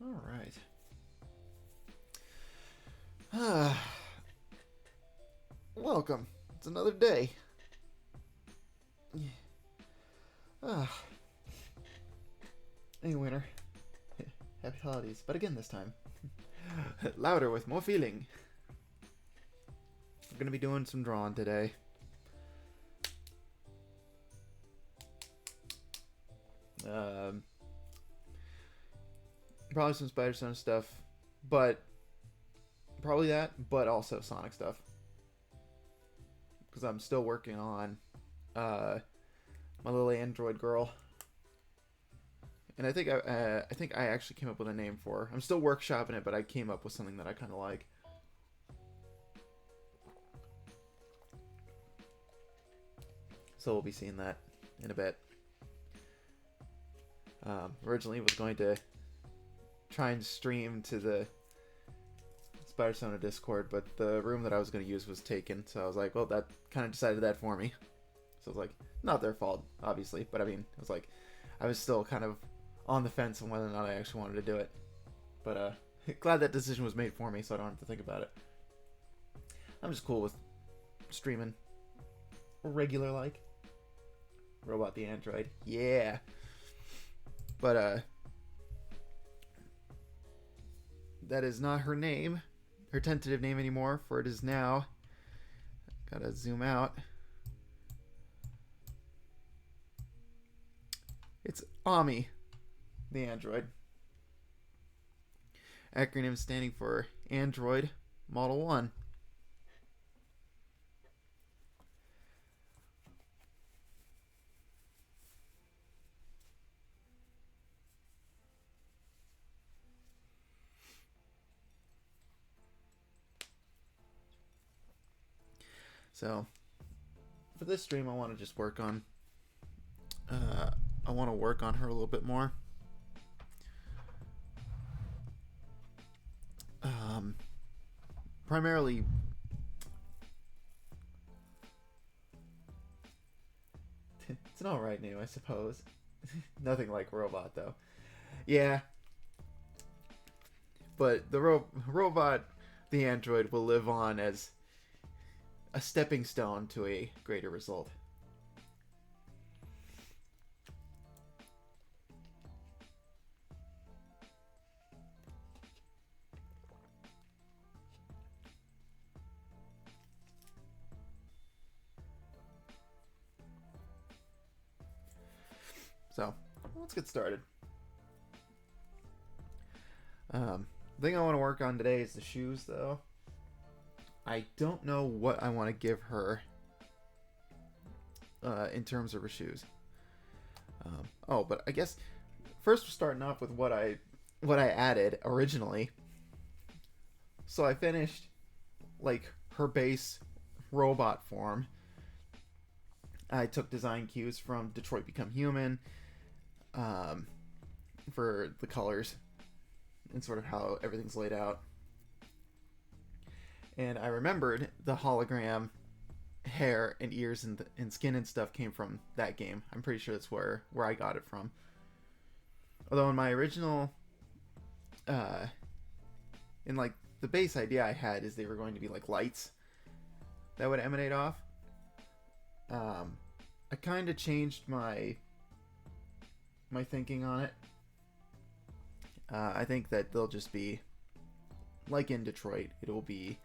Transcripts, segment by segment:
All right. Ah, welcome. It's another day. Ah, hey, winner. Happy holidays, but again this time. Louder with more feeling. We're gonna be doing some drawing today. Um, Probably some Spider Zone stuff, but probably that, but also Sonic stuff because I'm still working on uh, my little android girl, and I think I actually came up with a name for her. I'm still workshopping it, but I came up with something that I kind of like. So we'll be seeing that in a bit. Originally was going to try and stream to the Spider Sona Discord, but the room that I was going to use was taken, so I was like, well, that kind of decided that for me. So it was like, not their fault, obviously, but I mean, it was like, I was still kind of on the fence on whether or not I actually wanted to do it. But glad that decision was made for me, so I don't have to think about it. I'm just cool with streaming regular like. Robot the Android, yeah. But that is not her name, her tentative name anymore, for it is now. Gotta zoom out. It's Ami, the android. Acronym standing for Android Model 1. So, for this stream, I want to just work on. I want to work on her a little bit more. Primarily, it's an alright name, I suppose. Nothing like robot, though. Yeah, but the robot, the android, will live on as a stepping stone to a greater result. So, let's get started. The thing I want to work on today is the shoes, though. I don't know what I want to give her in terms of her shoes. But I guess first we're starting off with what I added originally. So I finished like her base robot form. I took design cues from Detroit Become Human um, for the colors and sort of how everything's laid out. And I remembered the hologram hair and ears and skin and stuff came from that game. I'm pretty sure that's where I got it from. Although in my original, in like the base idea I had is they were going to be like lights that would emanate off. I kind of changed my thinking on it. I think that they'll just be like in Detroit. It'll be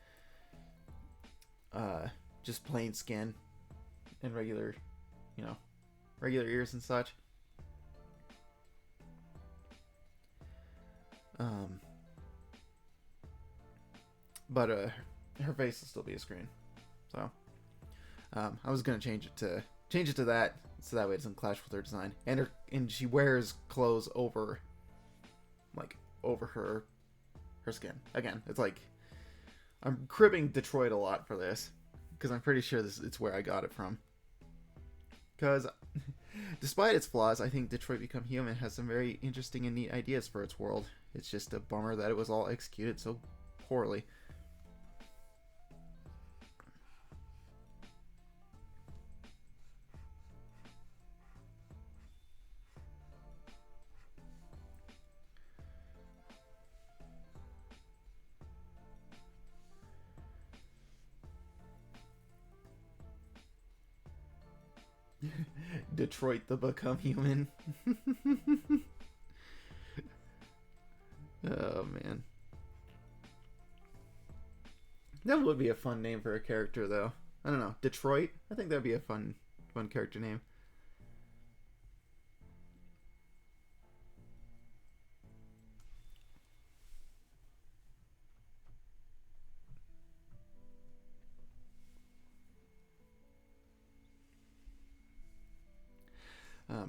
just plain skin and regular, regular ears and such. But her face will still be a screen. So I was gonna change it to that, so that way it doesn't clash with her design. And she wears clothes over her skin. Again, it's like I'm cribbing Detroit a lot for this because I'm pretty sure it's where I got it from. Because despite its flaws, I think Detroit Become Human has some very interesting and neat ideas for its world. It's just a bummer that it was all executed so poorly. Detroit the Become Human. Oh man, that would be a fun name for a character, though. I don't know, Detroit. I think that'd be a fun character name.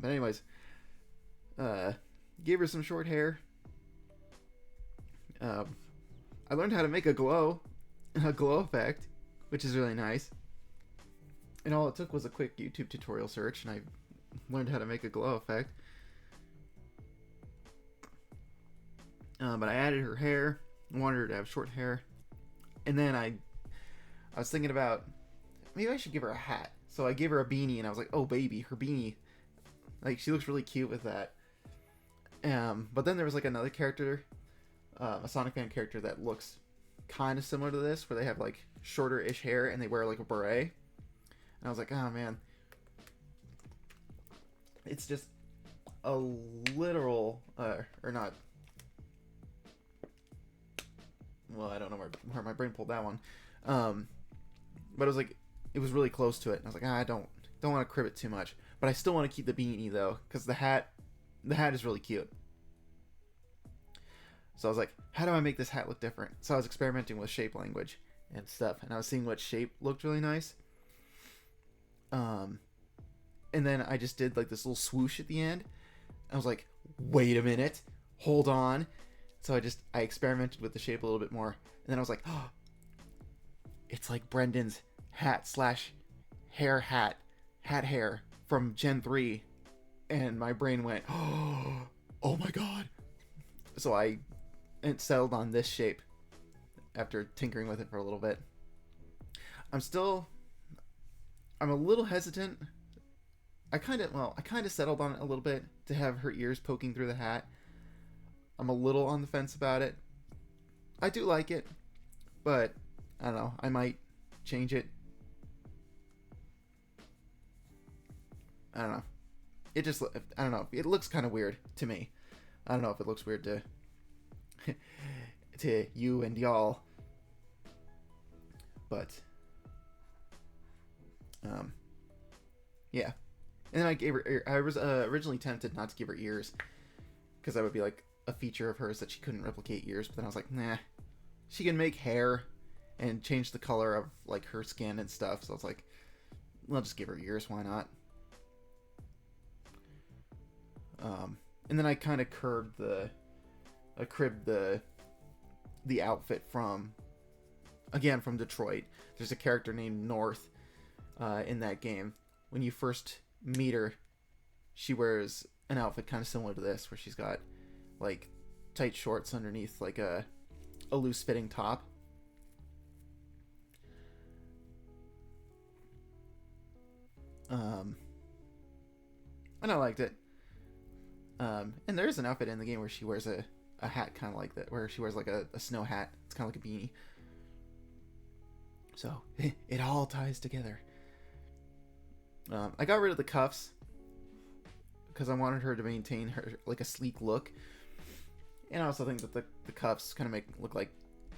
But anyways, gave her some short hair. I learned how to make a glow effect, which is really nice. And all it took was a quick YouTube tutorial search, and I learned how to make a glow effect. But I added her hair. I wanted her to have short hair. And then I was thinking about, maybe I should give her a hat. So I gave her a beanie, and I was like, oh baby, her beanie. Like, she looks really cute with that. But then there was like another character, a Sonic fan character that looks kind of similar to this, where they have like shorter-ish hair and they wear like a beret. And I was like, oh man, it's just a literal, or not. Well, I don't know where my brain pulled that one. But it was like, it was really close to it. And I was like, I don't want to crib it too much, but I still want to keep the beanie though, because the hat is really cute. So I was like, how do I make this hat look different? So I was experimenting with shape language and stuff, and I was seeing what shape looked really nice. And then I just did like this little swoosh at the end. I was like, wait a minute, hold on. So I experimented with the shape a little bit more, and then I was like, oh, it's like Brendan's hat / hair hair from Gen 3. And my brain went, oh my god. So I settled on this shape after tinkering with it for a little bit. I'm a little hesitant. I kind of settled on it a little bit to have her ears poking through the hat. I'm a little on the fence about it. I do like it, but I don't know. I might change it. I don't know. I don't know. It looks kind of weird to me. I don't know if it looks weird to to you and y'all. But yeah. And then I gave her. I was originally tempted not to give her ears, because that would be like a feature of hers that she couldn't replicate ears. But then I was like, nah, she can make hair and change the color of like her skin and stuff. So I was like, I'll just give her ears. Why not? And then I kind of cribbed the outfit from Detroit. There's a character named North in that game. When you first meet her, she wears an outfit kind of similar to this, where she's got like tight shorts underneath like a loose fitting top. And I liked it. And there is an outfit in the game where she wears a hat kind of like that, where she wears like a snow hat. It's kind of like a beanie. So it all ties together. I got rid of the cuffs because I wanted her to maintain her like a sleek look, and I also think that the cuffs kind of look like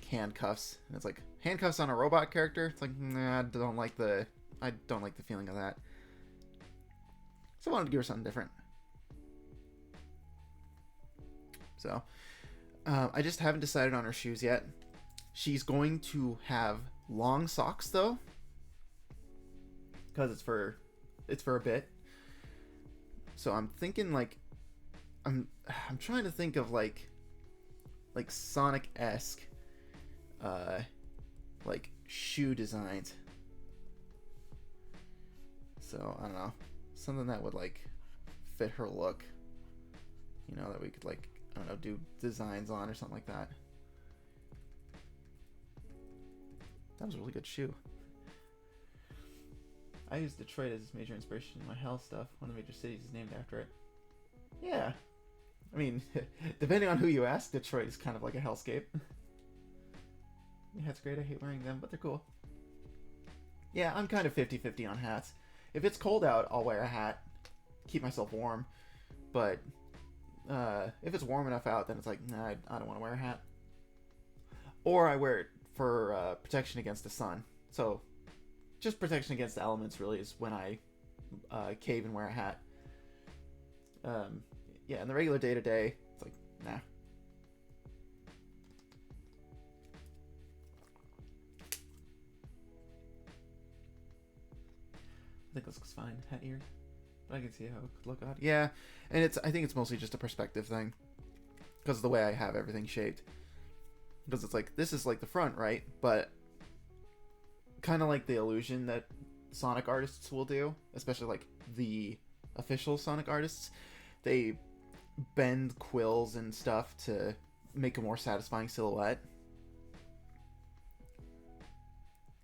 handcuffs. And it's like handcuffs on a robot character. It's like, nah, I don't like the feeling of that. So I wanted to give her something different. So I just haven't decided on her shoes yet. She's going to have long socks though, because it's for a bit. So I'm thinking like I'm trying to think of like Sonic-esque like shoe designs. So I don't know, something that would like fit her look, you know, that we could like, I don't know, do designs on or something like that. That was a really good shoe. I use Detroit as major inspiration in my hell stuff. One of the major cities is named after it. Yeah. I mean, depending on who you ask, Detroit is kind of like a hellscape. Yeah, it's great. I hate wearing them, but they're cool. Yeah, I'm kind of 50-50 on hats. If it's cold out, I'll wear a hat. keep myself warm. But if it's warm enough out, then it's like, nah, I don't want to wear a hat. Or I wear it for protection against the sun. So just protection against the elements really is when I cave and wear a hat. Yeah, in the regular day-to-day, it's like, nah. I think this looks fine, hat ear. But I can see how it could look odd. Yeah, and I think it's mostly just a perspective thing. Because of the way I have everything shaped. Because it's like, this is like the front, right? But kind of like the illusion that Sonic artists will do, especially like the official Sonic artists, they bend quills and stuff to make a more satisfying silhouette.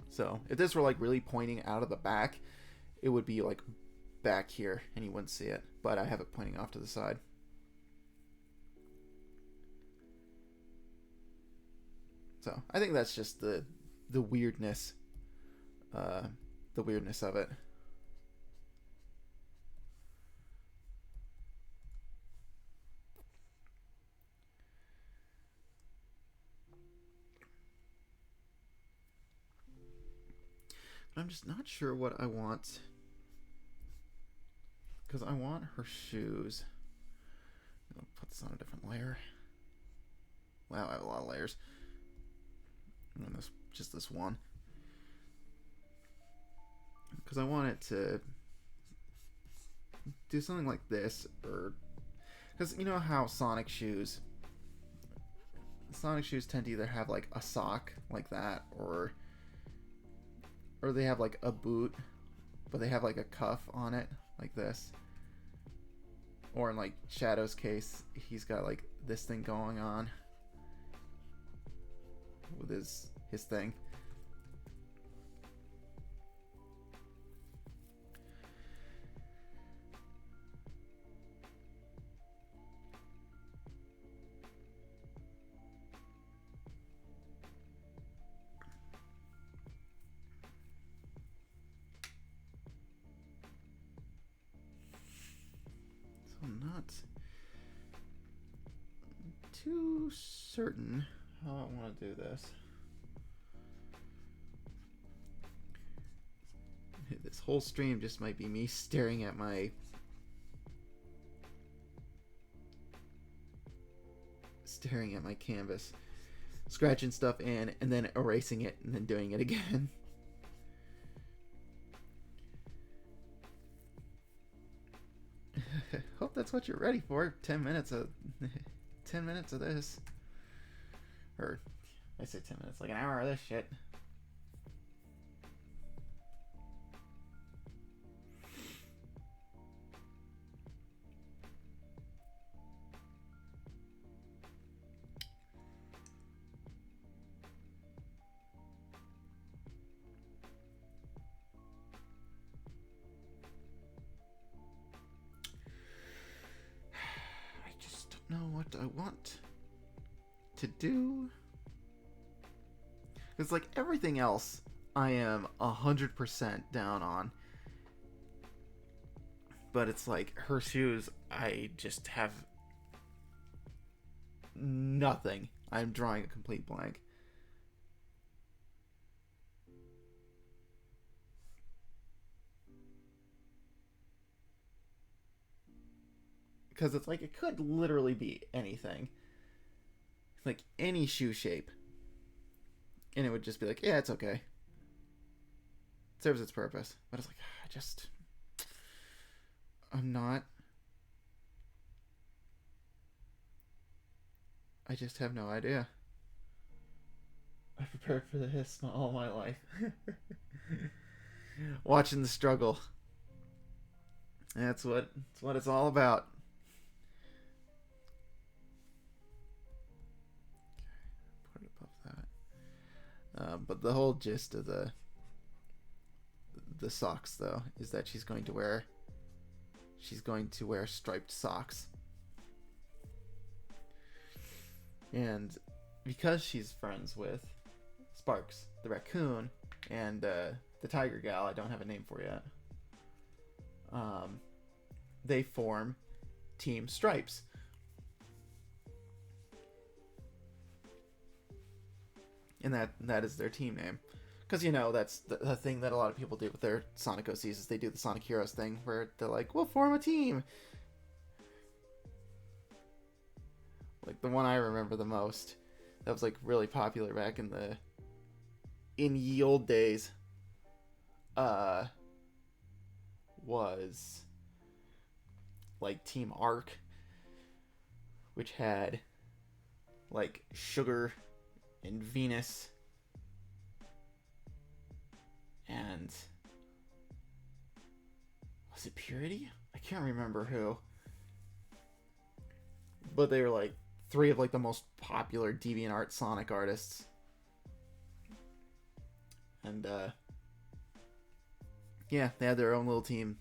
So if this were like really pointing out of the back, it would be like back here and you wouldn't see it, but I have it pointing off to the side. So I think that's just the weirdness, the weirdness of it. But I'm just not sure what I want, because I want her shoes. I'll put this on a different layer. Wow, I have a lot of layers. And this, just this one. Because I want it to do something like this, or because you know how Sonic shoes tend to either have like a sock like that, or they have like a boot, but they have like a cuff on it like this. Or in like Shadow's case, he's got like this thing going on with his thing. So I'm not too certain how I want to do this. This whole stream just might be me staring at my canvas, scratching stuff in, and then erasing it, and then doing it again. Hope that's what you're ready for. 10 minutes of 10 minutes of this. Or I say 10 minutes, like an hour of this shit. Know what I want to do, because like everything else I am 100% down on, but it's like her shoes, I just have nothing. I'm drawing a complete blank. Because it's like, it could literally be anything. Like, any shoe shape. And it would just be like, yeah, it's okay. It serves its purpose. But it's like, I just have no idea. I prepared for this all my life. Watching the struggle. That's what it's all about. But the whole gist of the socks, though, is that she's going to wear striped socks, and because she's friends with Sparks the raccoon and the tiger gal, I don't have a name for yet. they form Team Stripes. And that is their team name. Because, you know, that's the thing that a lot of people do with their Sonic OCs is they do the Sonic Heroes thing where they're like, we'll form a team. Like, the one I remember the most that was, like, really popular back in ye old days was, like, Team Arc, which had, like, Sugar and Venus and was it Purity? I can't remember who. But they were like three of like the most popular DeviantArt Sonic artists. And yeah, they had their own little team.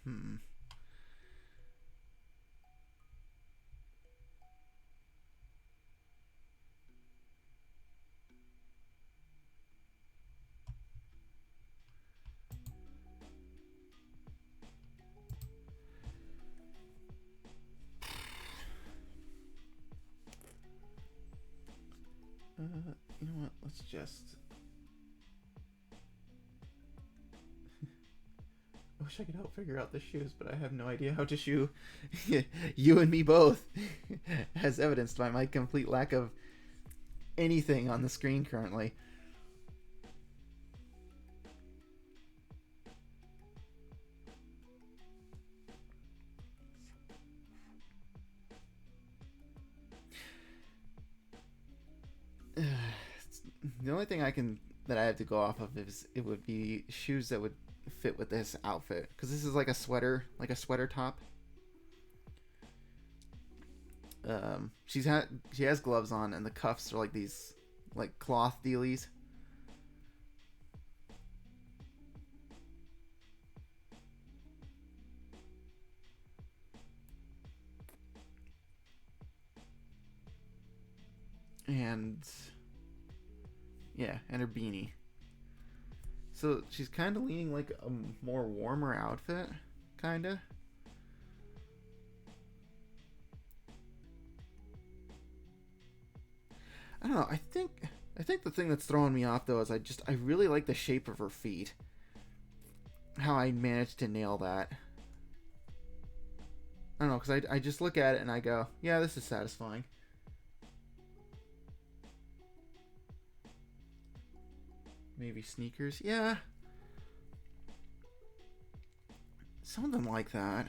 Hmm. You know what? Let's just. I wish I could help figure out the shoes, but I have no idea how to shoe you and me both, as evidenced by my complete lack of anything on the screen currently. The only thing that I have to go off of is it would be shoes that would fit with this outfit, because this is like a sweater top. She has gloves on, and the cuffs are like these like cloth dealies. And yeah, and her beanie. So she's kind of leaning like a more warmer outfit, kind of. I don't know. I think the thing that's throwing me off though is I really like the shape of her feet. How I managed to nail that. I don't know, because I just look at it and I go, yeah, this is satisfying. Maybe sneakers. Yeah. Something like that.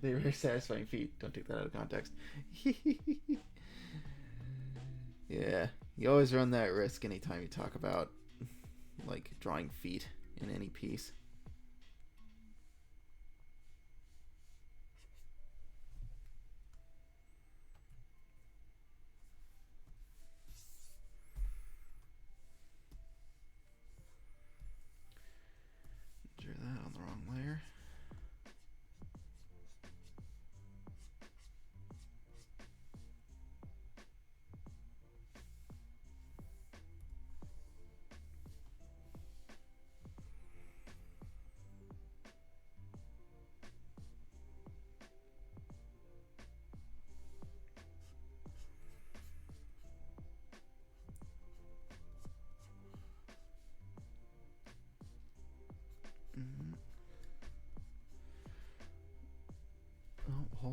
They're very satisfying feet. Don't take that out of context. Yeah. You always run that risk anytime you talk about like drawing feet in any piece.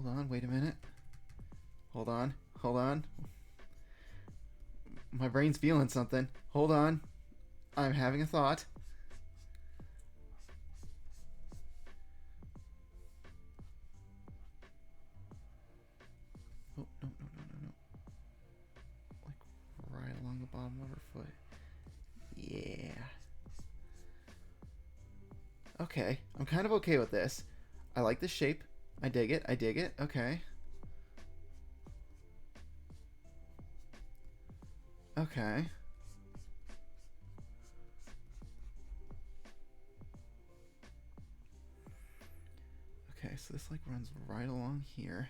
Hold on, wait a minute. Hold on, hold on. My brain's feeling something. Hold on. I'm having a thought. Oh, no, no, no, no, no. Like, right along the bottom of her foot. Yeah. Okay, I'm kind of okay with this. I like this shape. I dig it, I dig it. Okay. Okay. Okay, so this like runs right along here.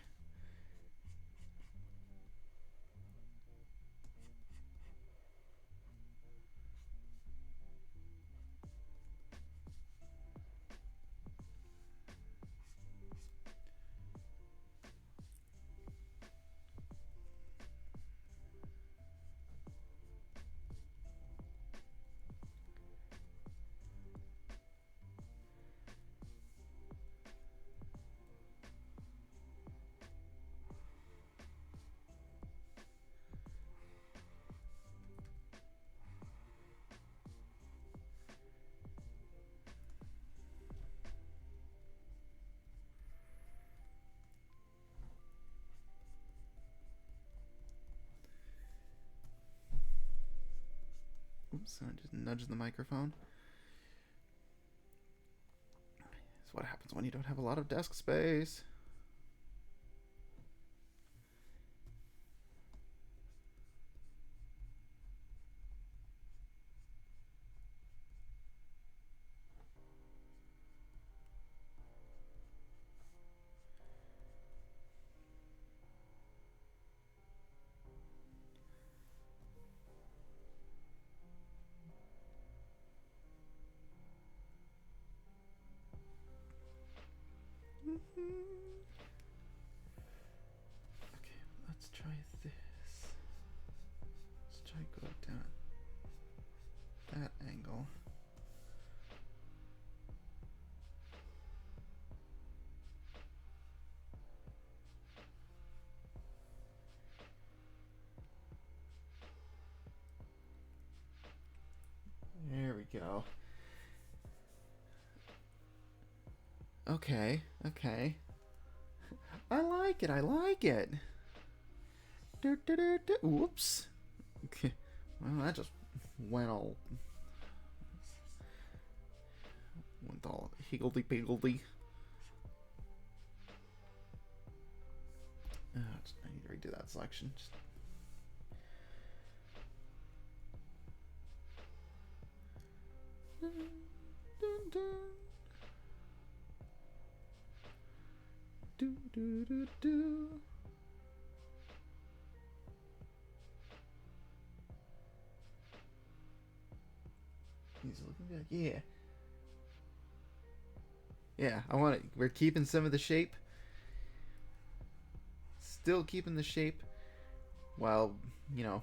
Oops, I just nudged the microphone. That's what happens when you don't have a lot of desk space. Okay, let's try this. Let's try go down that angle. There we go. Okay, okay. I like it, I like it. Whoops. Okay. Well, that just went all higgledy-piggledy. I need to redo that selection. Just... Do, do, do, do. He's looking back. Yeah. Yeah, I want it. We're keeping some of the shape. Still keeping the shape while, you know,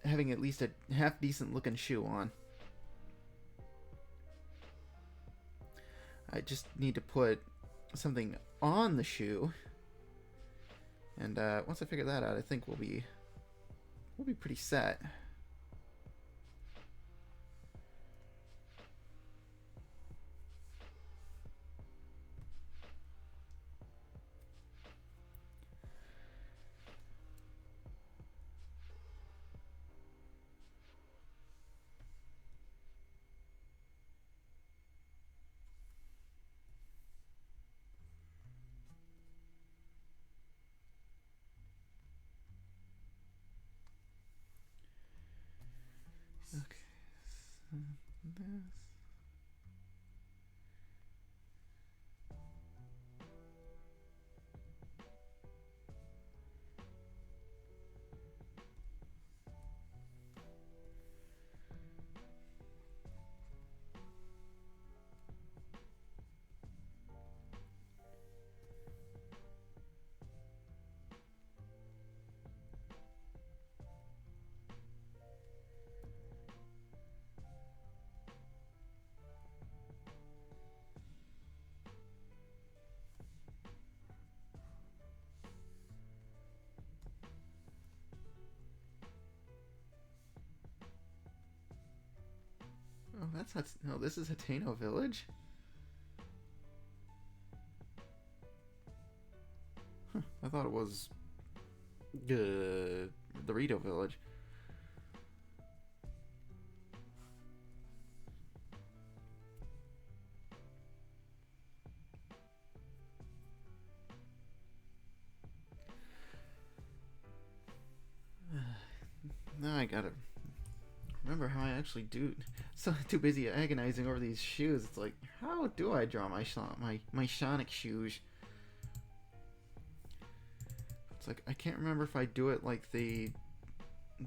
having at least a half decent looking shoe on. I just need to put something on the shoe. And once I figure that out, I think we'll be pretty set. That's not. No, this is Hateno Village. Huh, I thought it was the Rito Village. Now I gotta remember how I actually do. So too busy agonizing over these shoes. It's like, how do I draw my Sonic shoes? It's like I can't remember if I do it like they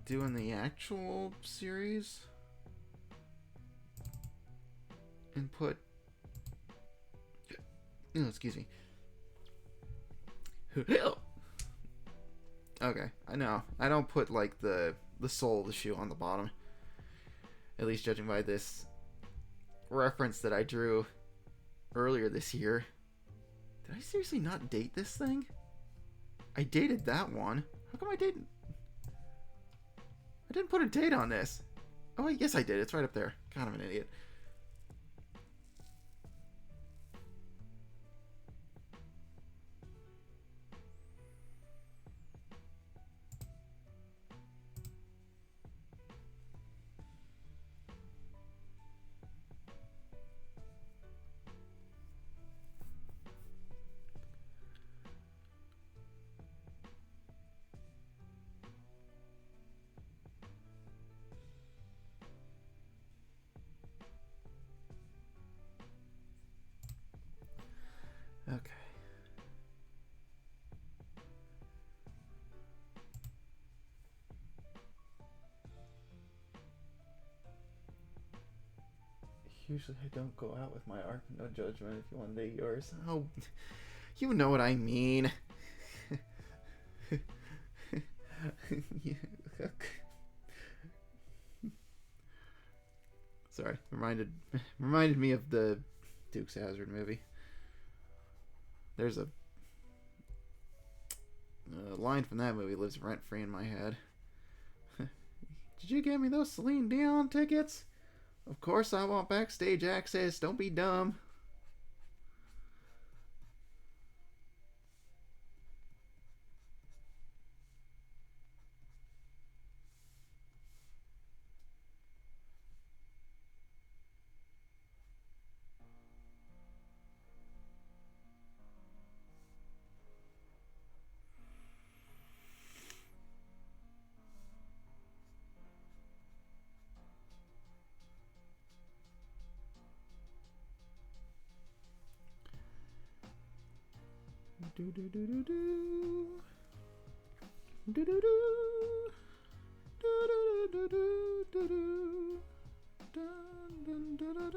do in the actual series and put. Oh, excuse me. Okay, I know. I don't put like the sole of the shoe on the bottom. At least judging by this reference that I drew earlier this year. Did I seriously not date this thing? I dated that one. How come I didn't? I didn't put a date on this. Oh wait, yes I did. It's right up there. God, I'm an idiot. Okay. Usually I don't go out with my art, no judgment. If you want to date yours, oh, you know what I mean. Sorry, reminded me of the Dukes of Hazzard movie. There's a line from that movie lives rent free in my head. Did you get me those Celine Dion tickets? Of course I want backstage access. Don't be dumb. Do do do do do do do do do do do do do dun dun dun dun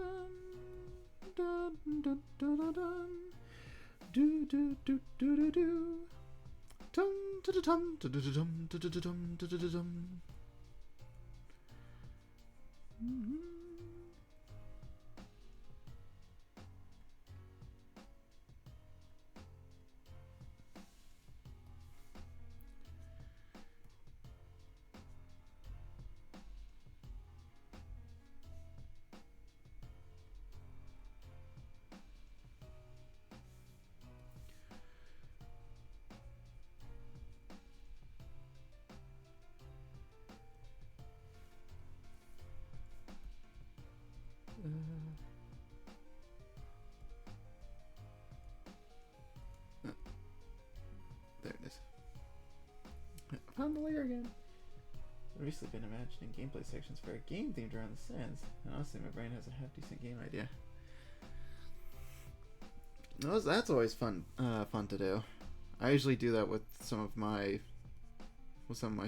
dun dun dun dun do do do do do do dum dum dum dum dum dum dum dum. There it is. Found the layer again. I've recently been imagining gameplay sections for a game themed around the Sands, and honestly, my brain has a half decent game idea. That's always fun to do. I usually do that with some of my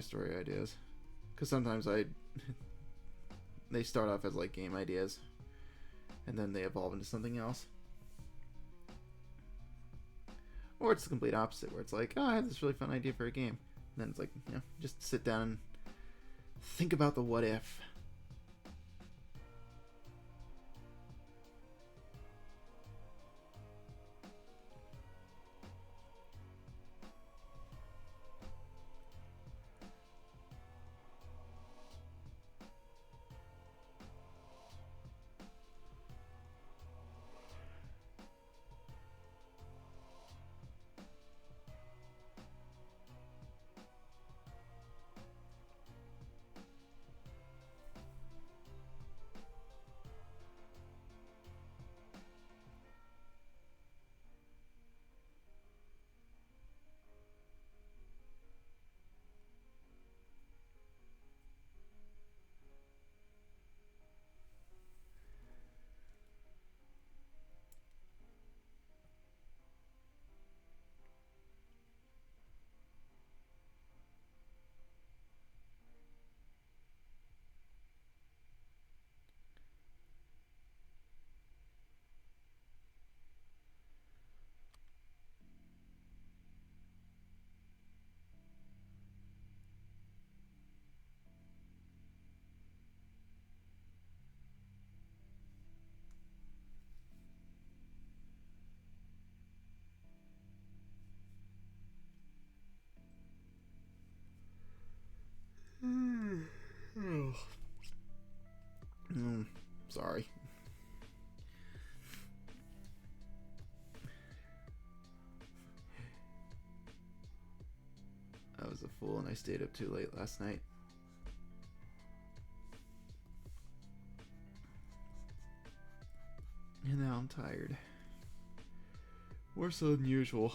story ideas, because sometimes they start off as like game ideas, and then they evolve into something else. Or it's the complete opposite, where it's like, oh, I have this really fun idea for a game. And then it's like, you know, just sit down and think about the what if. sorry. I was a fool and I stayed up too late last night. And now I'm tired. More so than usual.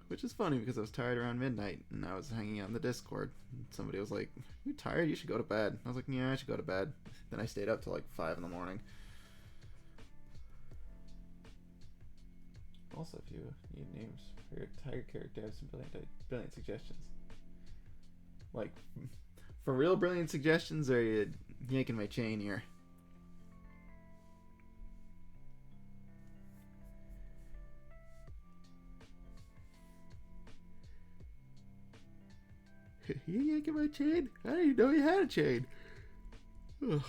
Which is funny because I was tired around midnight and I was hanging out in the Discord. Somebody was like, "You tired? You should go to bed." I was like, "Yeah, I should go to bed." Then I stayed up till like 5 in the morning. Also, if you need names for your tiger character, I have some brilliant suggestions. Like, for real brilliant suggestions, or are you yanking my chain here? You yanking my chain? I didn't even know you had a chain. Ugh.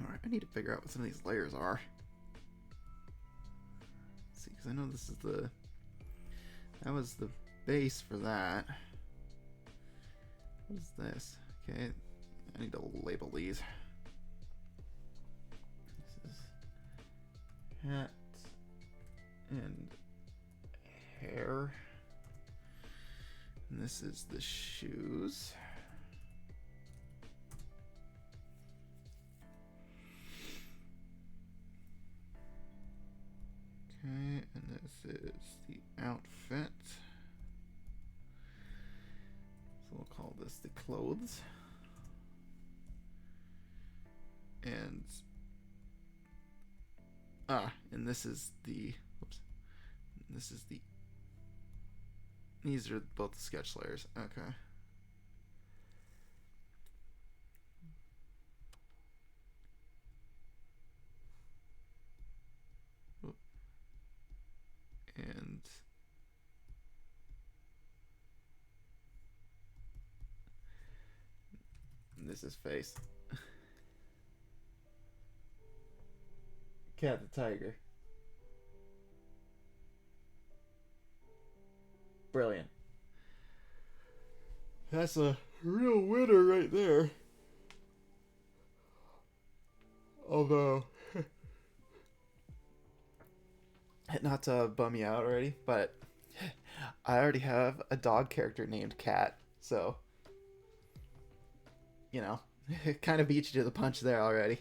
Alright, I need to figure out what some of these layers are. Let's see, because I know this is the... That was the base for that. What is this? Okay, I need to label these. This is hat and hair. And this is the shoes. Okay, and this is the outfit. So we'll call this the clothes. And and this is the this is the these are both the sketch layers. Okay. And this is face. Cat the tiger. Brilliant. That's a real winner right there. Although, not to bum you out already, but I already have a dog character named Cat, so, you know, it kind of beat you to the punch there already.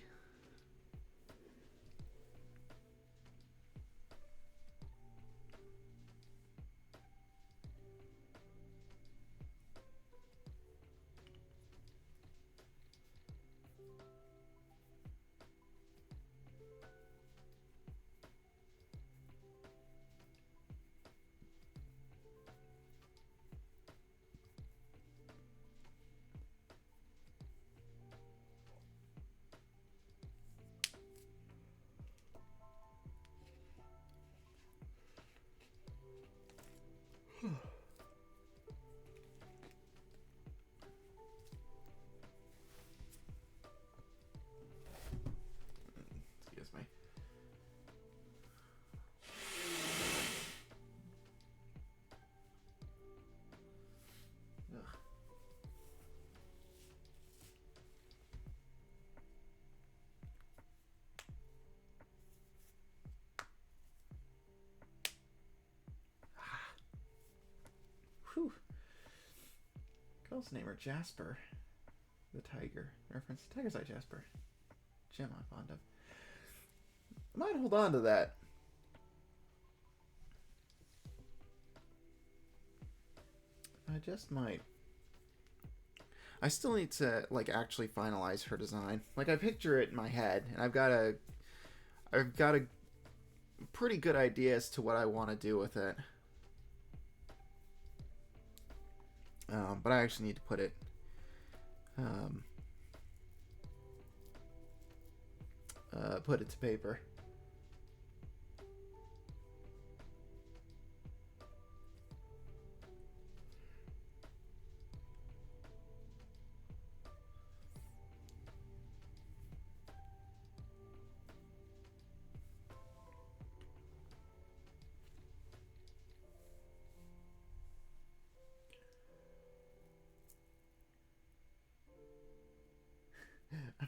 Excuse me. Ugh. Whew. Girl's name her Jasper. The tiger. Reference Tiger's Eye Jasper. Gem I'm fond of. I might hold on to that. I just might. I still need to like actually finalize her design. Like I picture it in my head, and I've got a pretty good idea as to what I want to do with it. But I actually need to put it to paper.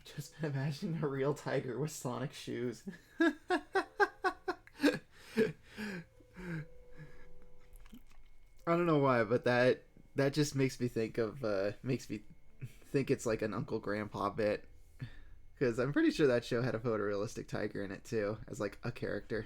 just been imagining a real tiger with Sonic shoes. I don't know why, but that just makes me think of makes me think it's like an Uncle Grandpa bit, because I'm pretty sure that show had a photorealistic tiger in it too, as like a character.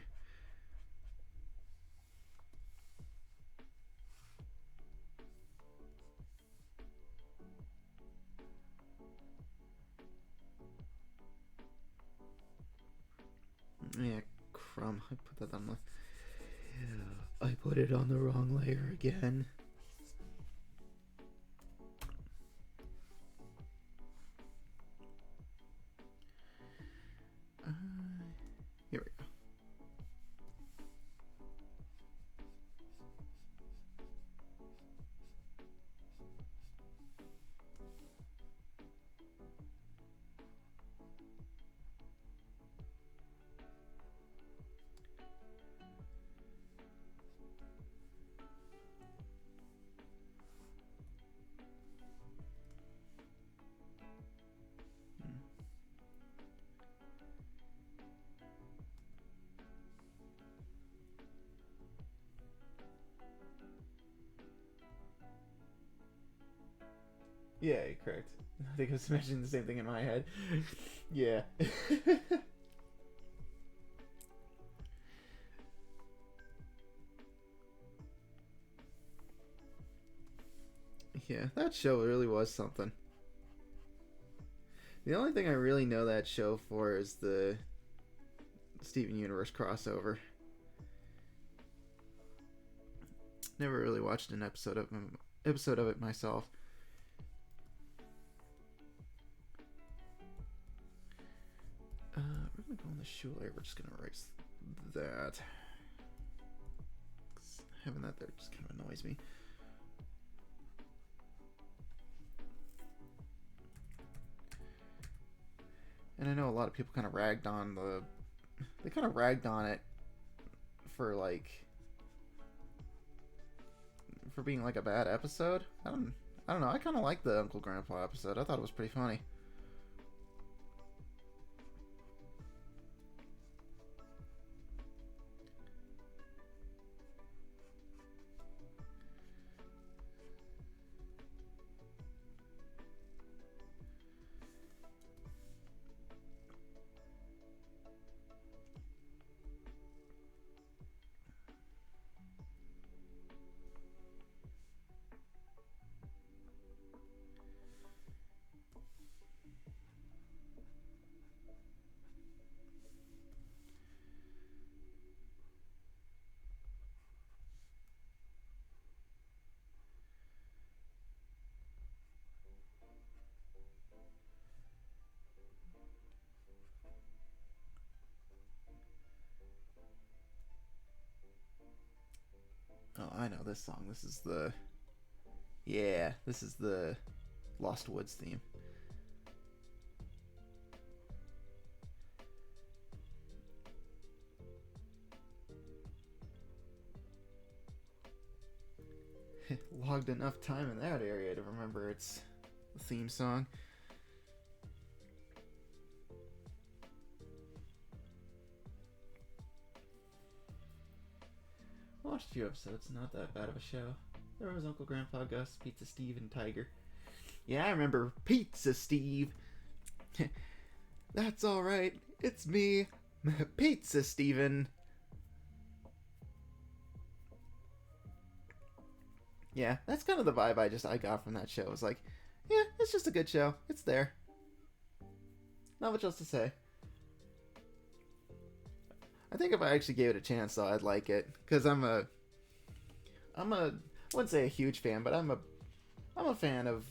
Yeah, crumb. I put it on the wrong layer again. Here we go. Yeah, correct. I think I was imagining the same thing in my head. Yeah. Yeah, that show really was something. The only thing I really know that show for is the Steven Universe crossover. Never really watched an episode of it myself. We're gonna go on the shoe layer. We're just gonna erase that. Having that there just kind of annoys me. And I know a lot of people kind of ragged on it for for being like a bad episode. I don't know. I kind of like the Uncle Grandpa episode. I thought it was pretty funny. Oh, I know this song. This is the Lost Woods theme. Logged enough time in that area to remember its theme song. I watched a few episodes, not that bad of a show. There was Uncle Grandpa Gus, Pizza Steve, and Tiger. Yeah, I remember Pizza Steve. That's alright, it's me, Pizza Steven. Yeah, that's kind of the vibe I got from that show. It was like, yeah, it's just a good show. It's there. Not much else to say. I think if I actually gave it a chance, though, I'd like it, because I wouldn't say a huge fan, but I'm a fan of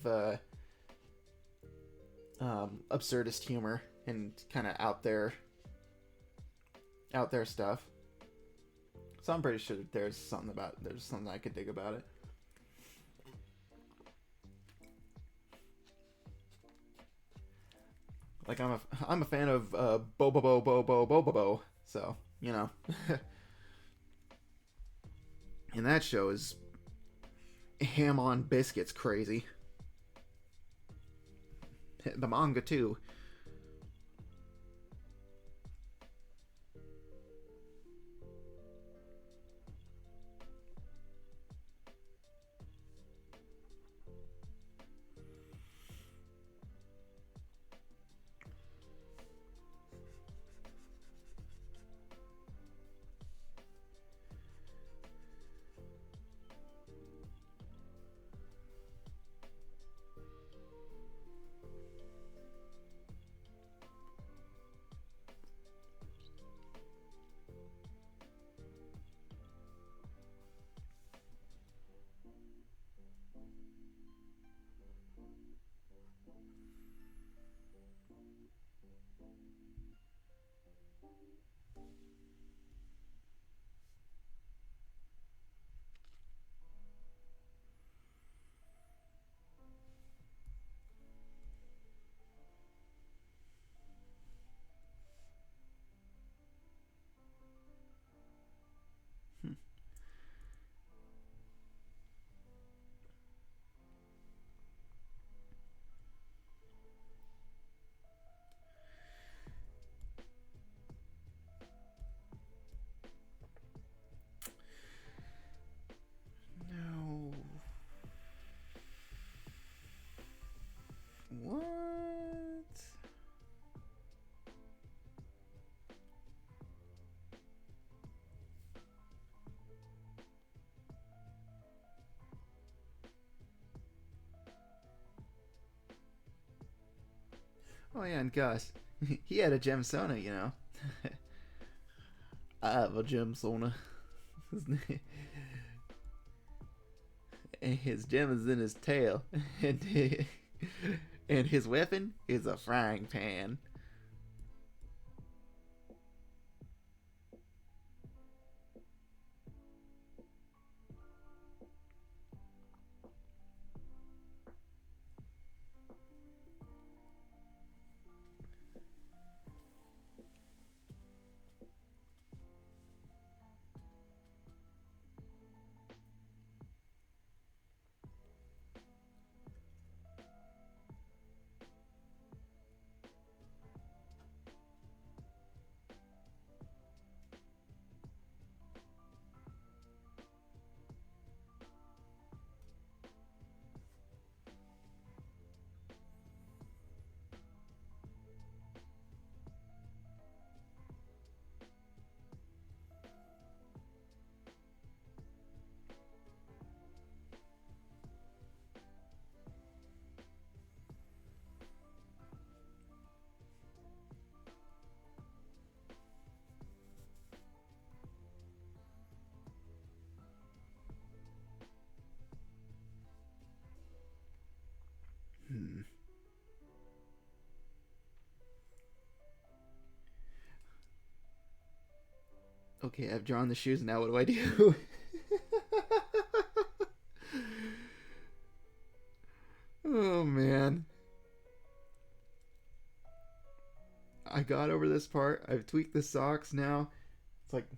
absurdist humor and kind of out there stuff. So I'm pretty sure that there's something I could dig about it. Like I'm a fan of Bo. So, you know. And that show is ham on biscuits crazy. The manga too. Oh yeah, and Gus, he had a gem Sona, you know. I have a gem Sona. And his gem is in his tail, and his weapon is a frying pan. Hmm. Okay, I've drawn the shoes. Now what do I do? Oh man. I got over this part. I've tweaked the socks now. It's like,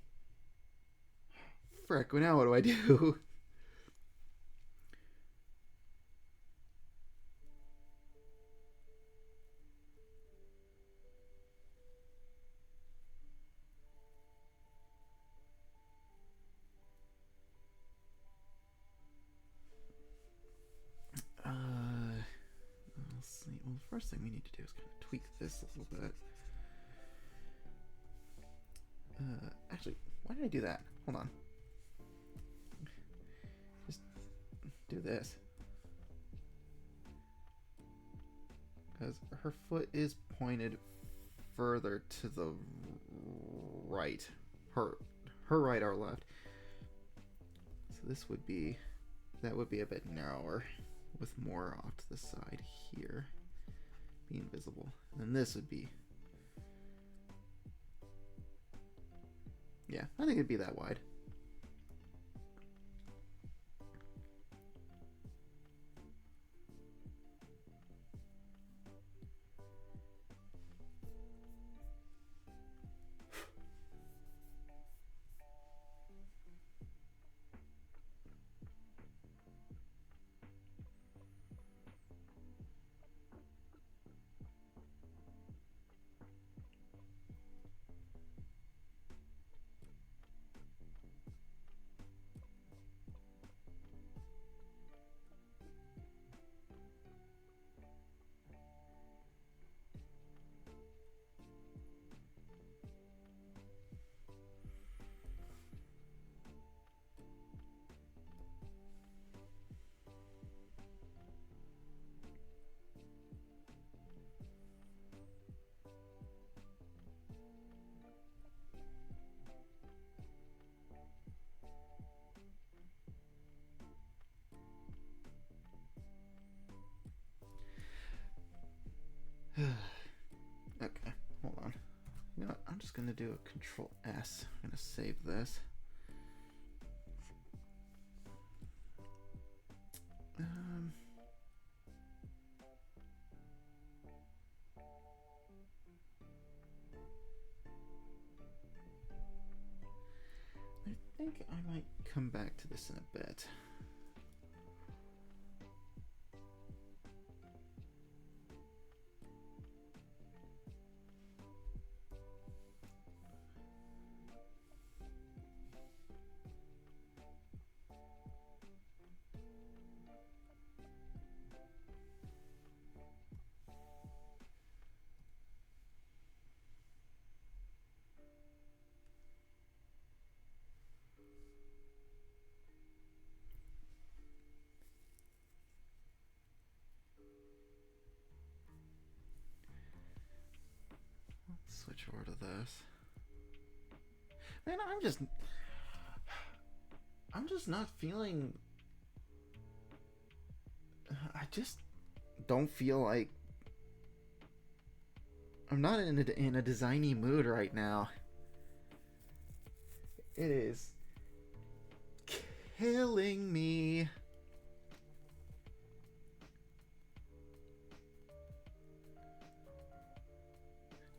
frick, well, now what do I do? Let's see. Well, the first thing we need to do is kind of tweak this a little bit. Actually, why did I do that? Hold on. Just do this. Because her foot is pointed further to the right. Her right, our left. So this would be, that would be a bit narrower with more off to the side here. Be invisible. And then this would be, yeah, I think it'd be that wide. Okay, hold on. You know what? I'm just gonna do a Control S. I'm gonna save this. I think I might come back to this in a bit. this. Man, I'm just not feeling. I just don't feel like I'm not in a designy mood right now. It is killing me.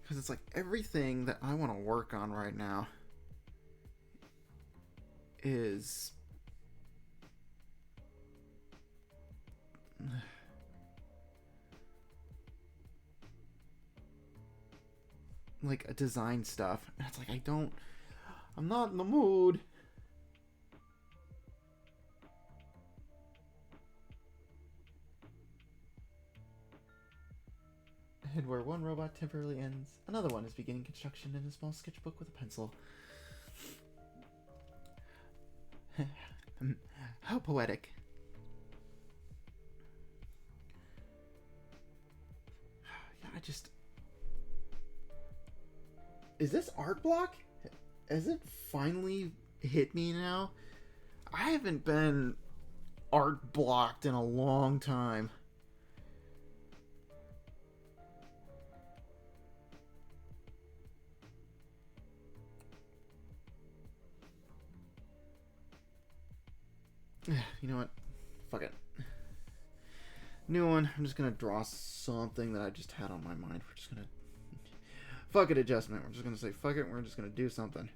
Because it's like everything that I want to work on right now is like a design stuff. And it's like I'm not in the mood. And where one robot temporarily ends, another one is beginning construction in a small sketchbook with a pencil. How poetic. Yeah, is this art block? Has it finally hit me now? I haven't been art blocked in a long time. You know what? Fuck it. New one. I'm just gonna draw something that I just had on my mind. We're just gonna... Fuck it, adjustment. We're just gonna say fuck it. We're just gonna do something.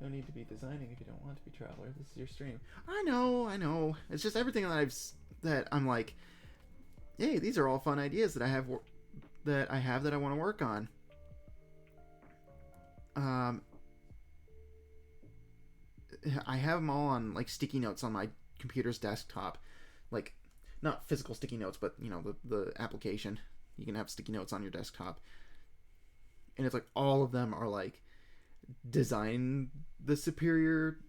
No need to be designing if you don't want to be Traveler. This is your stream. I know. It's just everything that I'm like, hey, these are all fun ideas that I have that I want to work on. I have them all on like sticky notes on my computer's desktop, like not physical sticky notes, but you know the application. You can have sticky notes on your desktop, and it's like all of them are like design the superior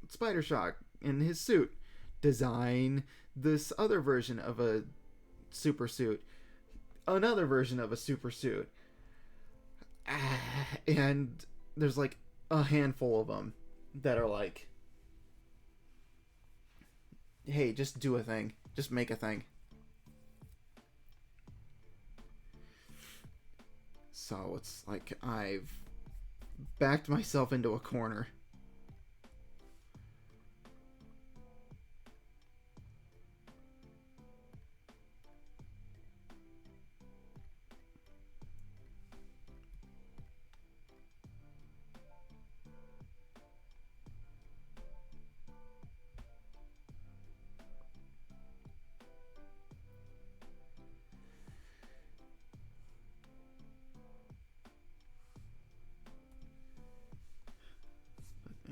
Spider Shock in his suit, design this other version of a super suit, another version of a super suit, and there's like a handful of them that are like, hey, just do a thing, just make a thing. So it's like I've backed myself into a corner.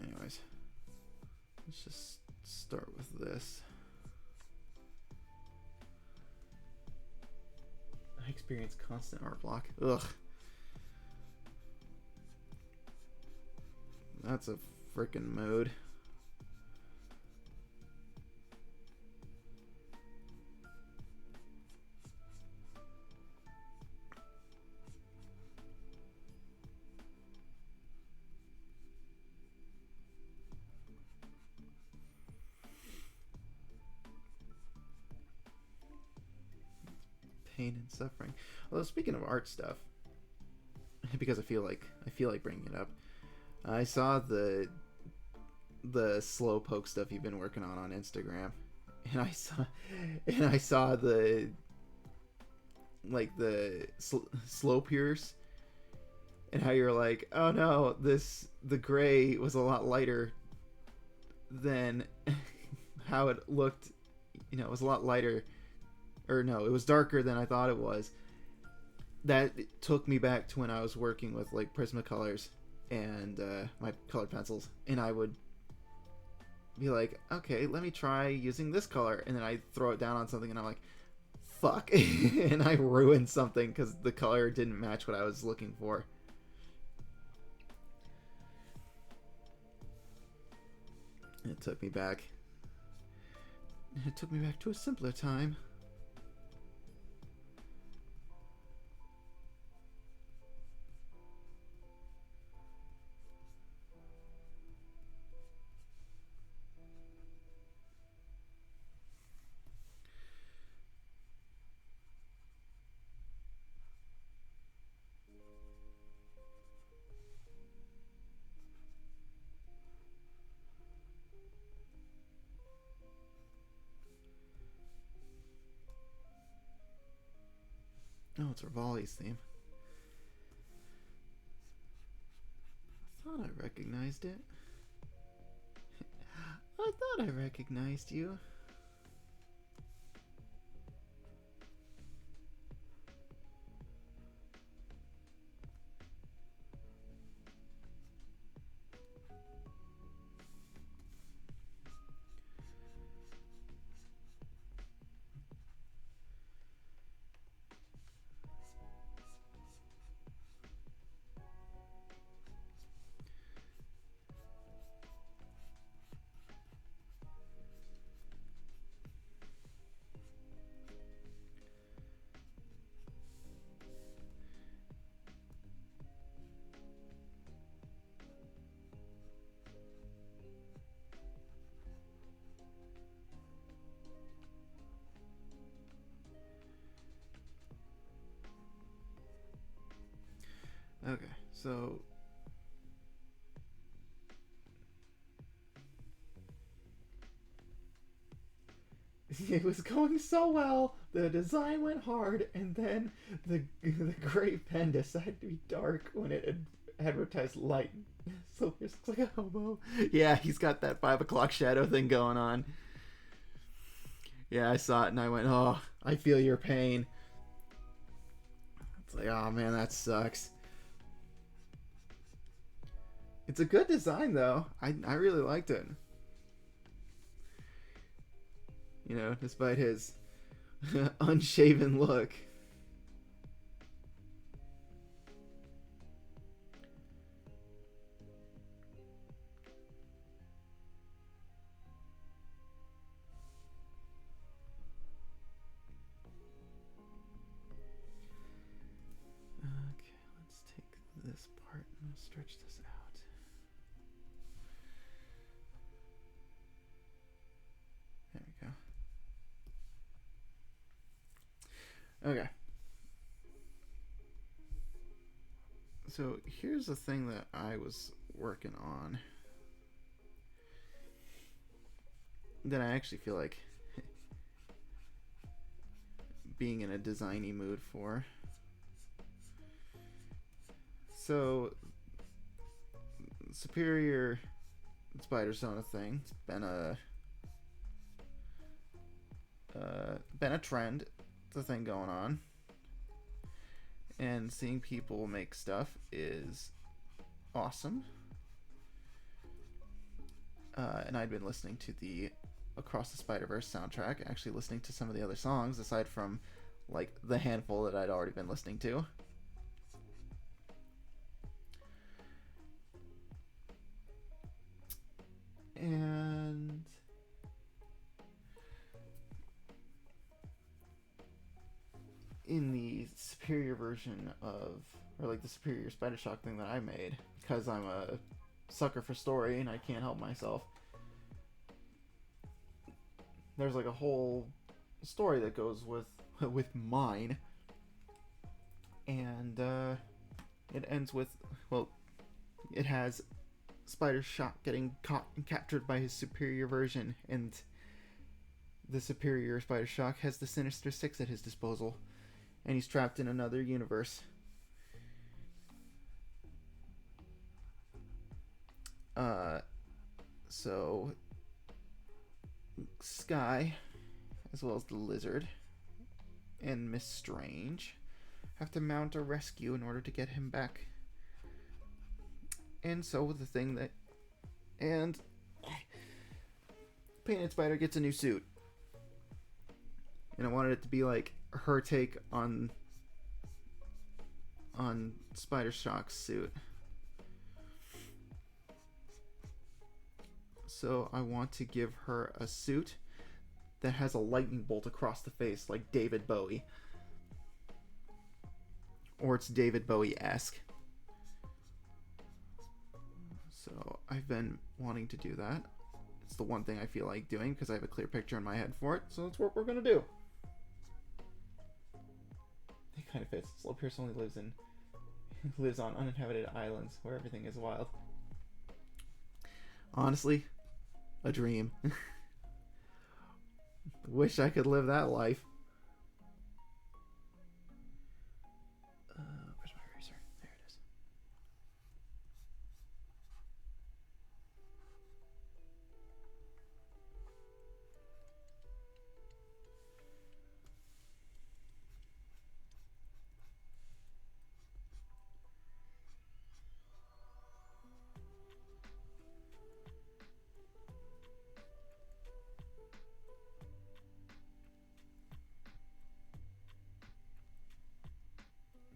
Anyways, let's just start with this. I experience constant art block. Ugh. That's a freaking mood. Pain and suffering. Although speaking of art stuff, because I feel like bringing it up, I saw the slowpoke stuff you've been working on Instagram, and I saw the like the slow pierce, and how you're like, oh no, the gray was a lot lighter than how it looked. You know, it was a lot lighter. Or no, it was darker than I thought it was. That took me back to when I was working with like Prismacolors and my colored pencils, and I would be like, okay, let me try using this color, and then I throw it down on something, and I'm like, fuck, and I ruined something because the color didn't match what I was looking for. It took me back. It took me back to a simpler time. No, it's Rivali's theme. I thought I recognized it. I thought I recognized you. Okay, so it was going so well. The design went hard, and then the gray pen decided to be dark when it had advertised light. So it's like a hobo. Yeah, he's got that 5 o'clock shadow thing going on. Yeah, I saw it and I went, oh, I feel your pain. It's like, oh man, that sucks. It's a good design though. I really liked it. You know, despite his unshaven look. Okay, let's take this part and stretch this out. There we go. Okay. So here's the thing that I was working on that I actually feel like being in a designy mood for. So Superior Spider-Sona thing, it's been a trend. It's a thing going on, and seeing people make stuff is awesome. And I'd been listening to the Across the Spider-Verse soundtrack, actually listening to some of the other songs aside from like the handful that I'd already been listening to. And in the superior version of, or like the superior Spider Shock thing that I made, because I'm a sucker for story and I can't help myself, there's like a whole story that goes with mine, and it ends with, well, it has Spider Shock getting caught and captured by his superior version, and the superior Spider Shock has the Sinister Six at his disposal, and he's trapped in another universe. So Sky, as well as the Lizard and Miss Strange, have to mount a rescue in order to get him back. And so the thing that, and Painted Spider gets a new suit, and I wanted it to be like her take on Spider Shock's suit. So I want to give her a suit that has a lightning bolt across the face like David Bowie. Or it's David Bowie-esque. So I've been wanting to do that. It's the one thing I feel like doing because I have a clear picture in my head for it. So that's what we're going to do. It kind of fits. Slowpierce only lives on uninhabited islands where everything is wild. Honestly, a dream. Wish I could live that life.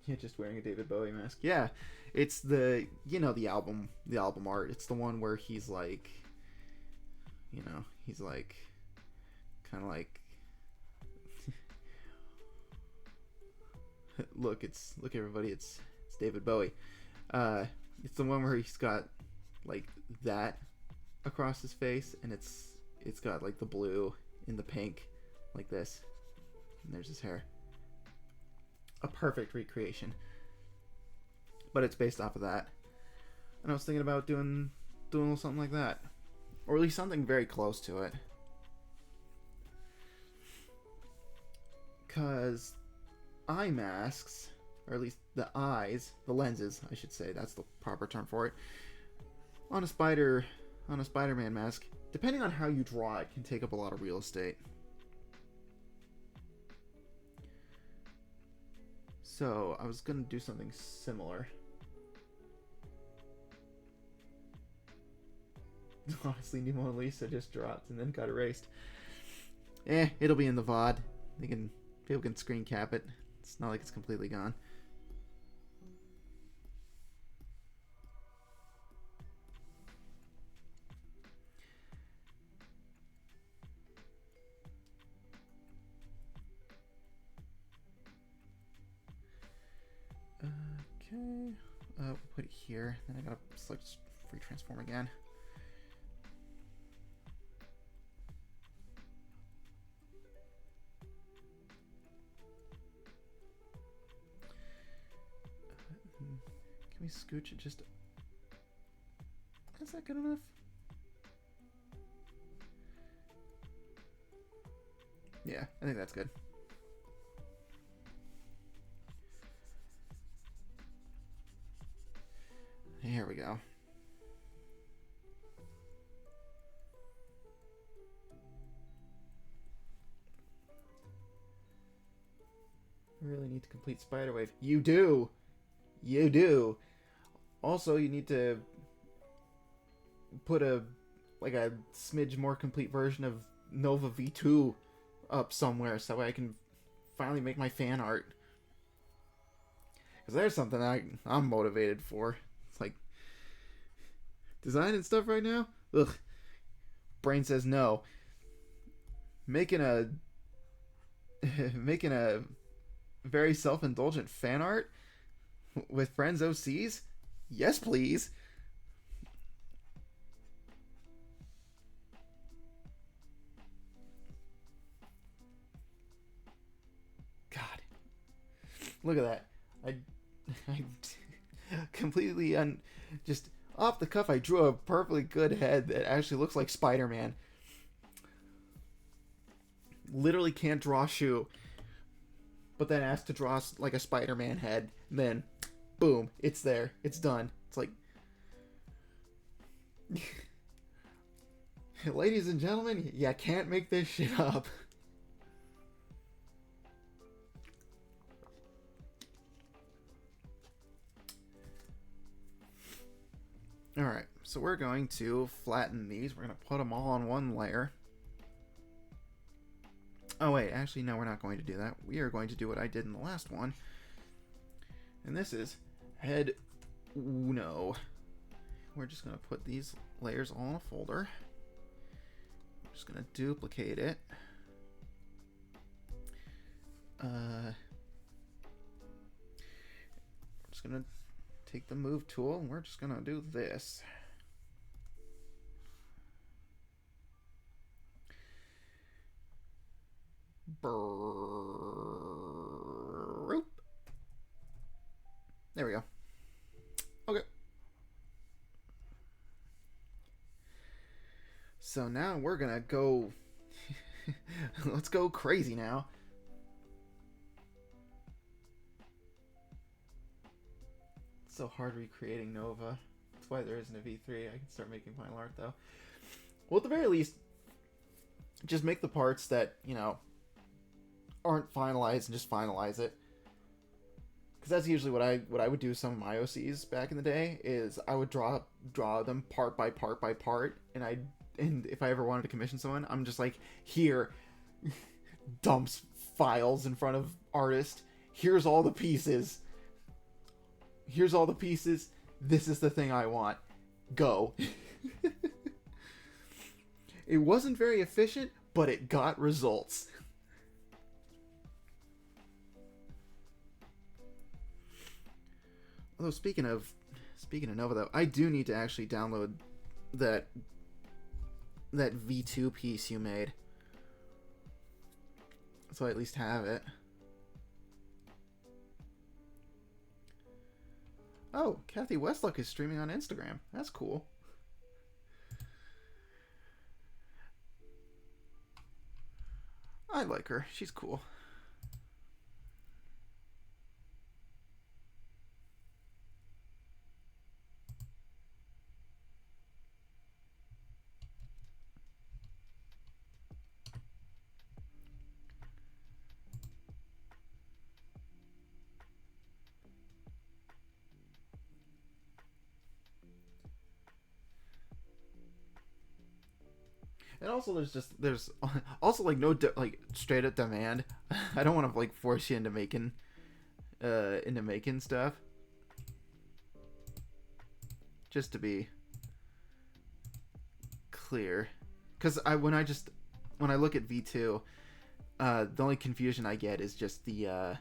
Yeah, just wearing a David Bowie mask. Yeah, it's the the album art. It's the one where he's like, he's like, kind of like, look everybody, it's David Bowie. It's the one where he's got like that across his face, and it's got like the blue and the pink, like this, and there's his hair. A perfect recreation, but it's based off of that. And I was thinking about doing a little something like that, or at least something very close to it, because eye masks, or at least the lenses, I should say, that's the proper term for it, on a Spider-Man mask, depending on how you draw it, can take up a lot of real estate. So I was gonna do something similar. Honestly, New Mona Lisa just dropped and then got erased. It'll be in the VOD. People can screen cap it. It's not like it's completely gone. Okay. We'll put it here. Then I gotta select free transform again. Can we scooch it just... Is that good enough? Yeah, I think that's good. Here we go. I really need to complete Spiderwave. You do! You do! Also, you need to put a smidge more complete version of Nova V2 up somewhere so that way I can finally make my fan art. Because there's something I'm motivated for. It's like, design and stuff right now? Ugh. Brain says no. Making a very self-indulgent fan art with friends OCs? Yes, please. God. Look at that. I completely just off the cuff, I drew a perfectly good head that actually looks like Spider-Man. Literally can't draw a shoe, but then asked to draw like a Spider-Man head, and then boom, it's there. It's done. It's like, ladies and gentlemen, you can't make this shit up. Alright, so we're going to flatten these. We're going to put them all on one layer. Oh wait, actually no, we're not going to do that. We are going to do what I did in the last one. And this is head uno. We're just going to put these layers all in a folder. We're just going to duplicate it. We're just going to take the move tool and we're just going to do this. There we go. Okay. So now we're gonna go... Let's go crazy now. It's so hard recreating Nova. That's why there isn't a V3. I can start making final art though. Well, at the very least, just make the parts that, aren't finalized and just finalize it. Because that's usually what I would do with some of my OCs back in the day, is I would draw them part by part by part, and if I ever wanted to commission someone, I'm just like, here, dumps files in front of artist, here's all the pieces, here's all the pieces. This is the thing I want. Go. It wasn't very efficient, but it got results. Although speaking of Nova though, I do need to actually download that V2 piece you made. So I at least have it. Oh, Kathy Westluck is streaming on Instagram. That's cool. I like her. She's cool. And also, there's also like no like straight up demand. I don't want to like force you into making stuff. Just to be clear, because when I look at V2, the only confusion I get is just the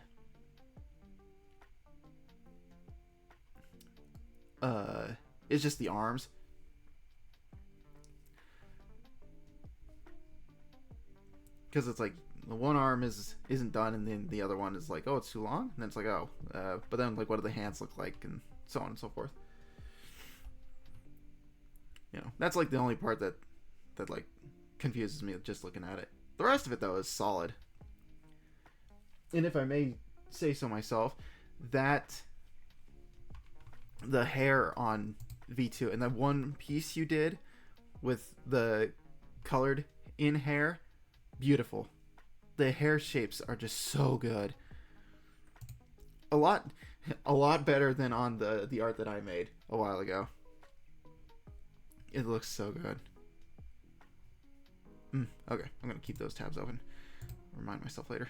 it's just the arms. Because it's like the one arm isn't done, and then the other one is like, oh, it's too long, and then it's like, oh, but then like, what do the hands look like, and so on and so forth. You know, that's like the only part that like confuses me just looking at it. The rest of it though is solid. And if I may say so myself, that the hair on V2 and that one piece you did with the colored in hair, beautiful. The hair shapes are just so good. A lot better than on the art that I made a while ago. It looks so good. Okay, I'm gonna keep those tabs open. Remind myself later.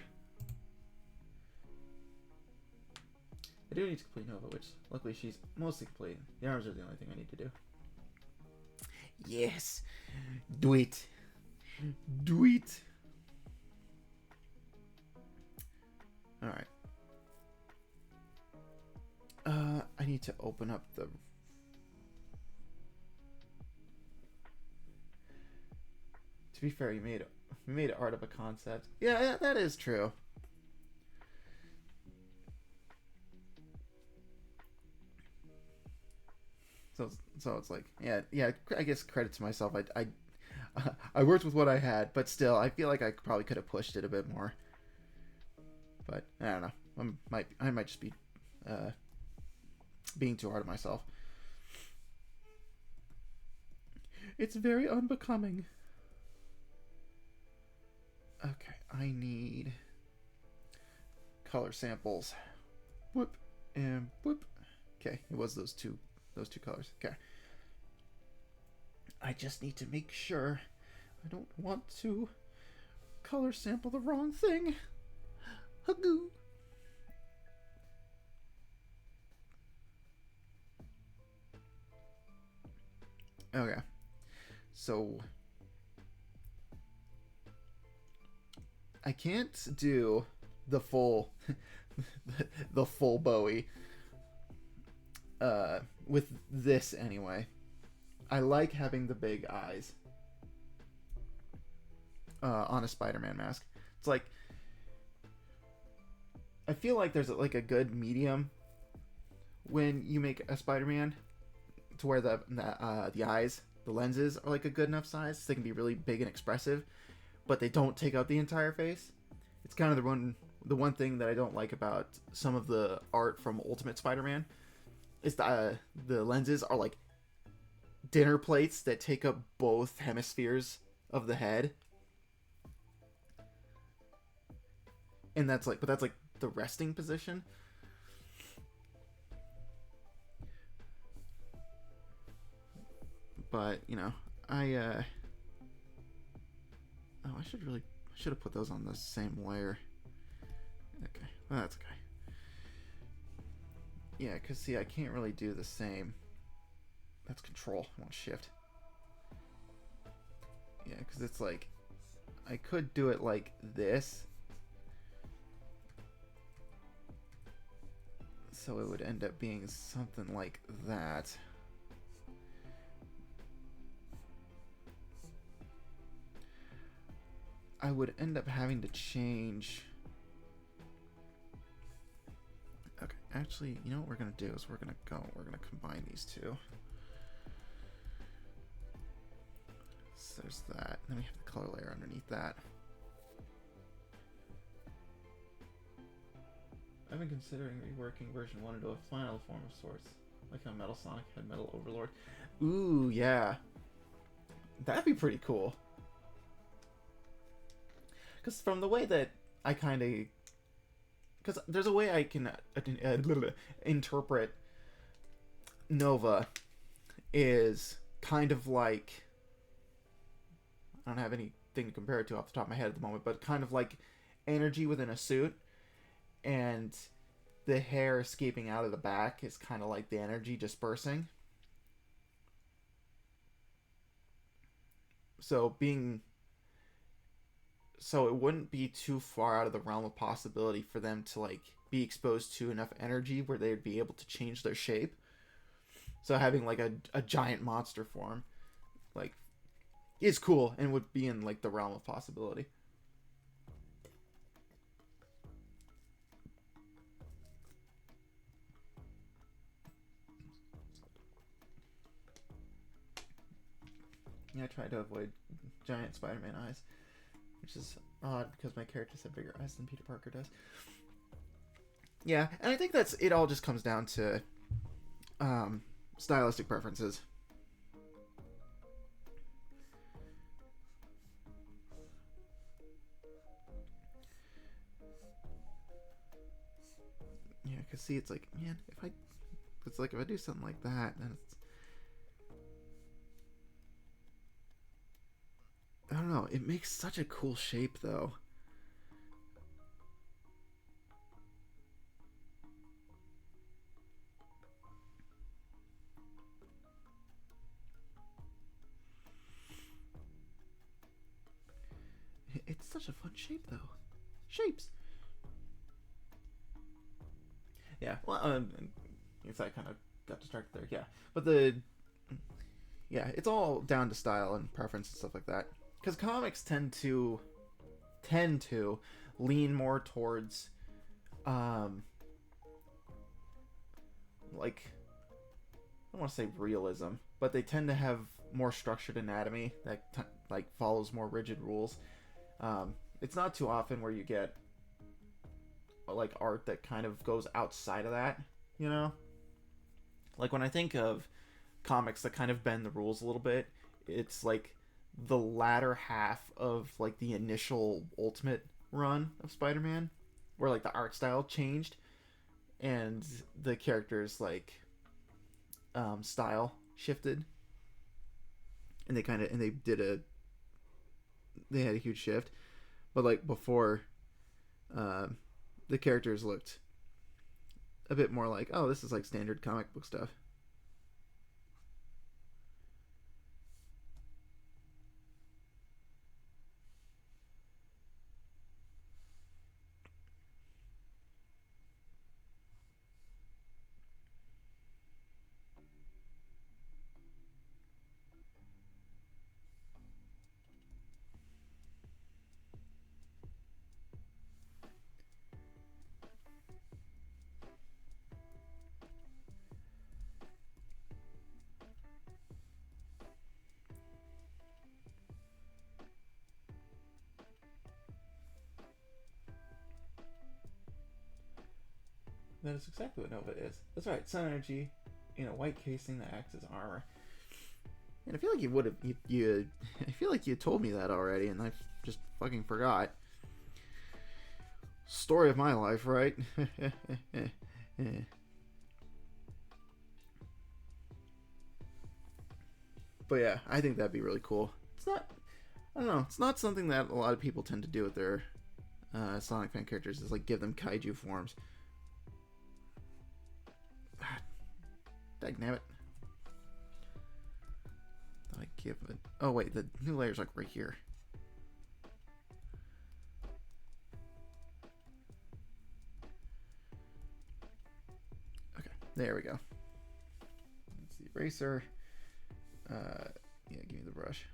I do need to complete Nova, which luckily she's mostly complete. The arms are the only thing I need to do. Yes, do it. Do it. All right. I need to open up the. To be fair, you made art of a concept. Yeah, that is true. So it's like, yeah. I guess credit to myself. I worked with what I had, but still, I feel like I probably could have pushed it a bit more. But I don't know. I might just be being too hard on myself. It's very unbecoming. Okay, I need color samples. Whoop and whoop. Okay, it was those two colors. Okay. I just need to make sure I don't want to color sample the wrong thing. Hugoo. Okay. So I can't do the full the full Bowie with this anyway. I like having the big eyes on a Spider-Man mask. It's like I feel like there's like a good medium when you make a Spider-Man to where the eyes, the lenses are like a good enough size so they can be really big and expressive, but they don't take out the entire face. It's kind of the one thing that I don't like about some of the art from Ultimate Spider-Man is the lenses are like dinner plates that take up both hemispheres of the head. And that's like the resting position. But, you know, I should have put those on the same layer. Okay, well, that's okay. Yeah, because see, I can't really do the same. That's control. I want shift. Yeah, because it's like, I could do it like this. So it would end up being something like that. I would end up having to change. Okay, actually, you know what we're going to do is we're going to combine these two. So there's that. Then we have the color layer underneath that. I've been considering reworking version 1 into a final form of sorts, like how Metal Sonic had Metal Overlord. Ooh, yeah. That'd be pretty cool. Because from the way that I kind of... Because there's a way I can interpret Nova is kind of like... I don't have anything to compare it to off the top of my head at the moment, but kind of like energy within a suit. And the hair escaping out of the back is kind of like the energy dispersing. So it wouldn't be too far out of the realm of possibility for them to like be exposed to enough energy where they'd be able to change their shape. So having like a giant monster form like is cool and would be in like the realm of possibility. Yeah, I tried to avoid giant Spider-Man eyes, which is odd because my characters have bigger eyes than Peter Parker does. Yeah, and I think that's it. All just comes down to stylistic preferences. Yeah, because see, it's like, man, if I do something like that, then it's, I don't know, it makes such a cool shape though. It's such a fun shape though. Shapes. Yeah, well, I guess I kind of got distracted there. Yeah, but it's all down to style and preference and stuff like that. Because comics tend to lean more towards, like, I don't want to say realism, but they tend to have more structured anatomy that like follows more rigid rules. It's not too often where you get like art that kind of goes outside of that, you know? Like when I think of comics that kind of bend the rules a little bit, it's like the latter half of like the initial Ultimate run of Spider-Man where like the art style changed and the characters like style shifted and they had a huge shift, but like before uh, the characters looked a bit more like, oh, this is like standard comic book stuff. That is exactly what Nova is. That's right, sun energy in a white casing that acts as armor. And I feel like you would have you I feel like you told me that already, and I just fucking forgot. Story of my life, right? But yeah, I think that'd be really cool. It's not, I don't know, it's not something that a lot of people tend to do with their Sonic fan characters. Is like give them kaiju forms. Dagnabbit. I give it. Oh wait, the new layer's like right here. Okay, there we go. That's the eraser. Yeah, give me the brush.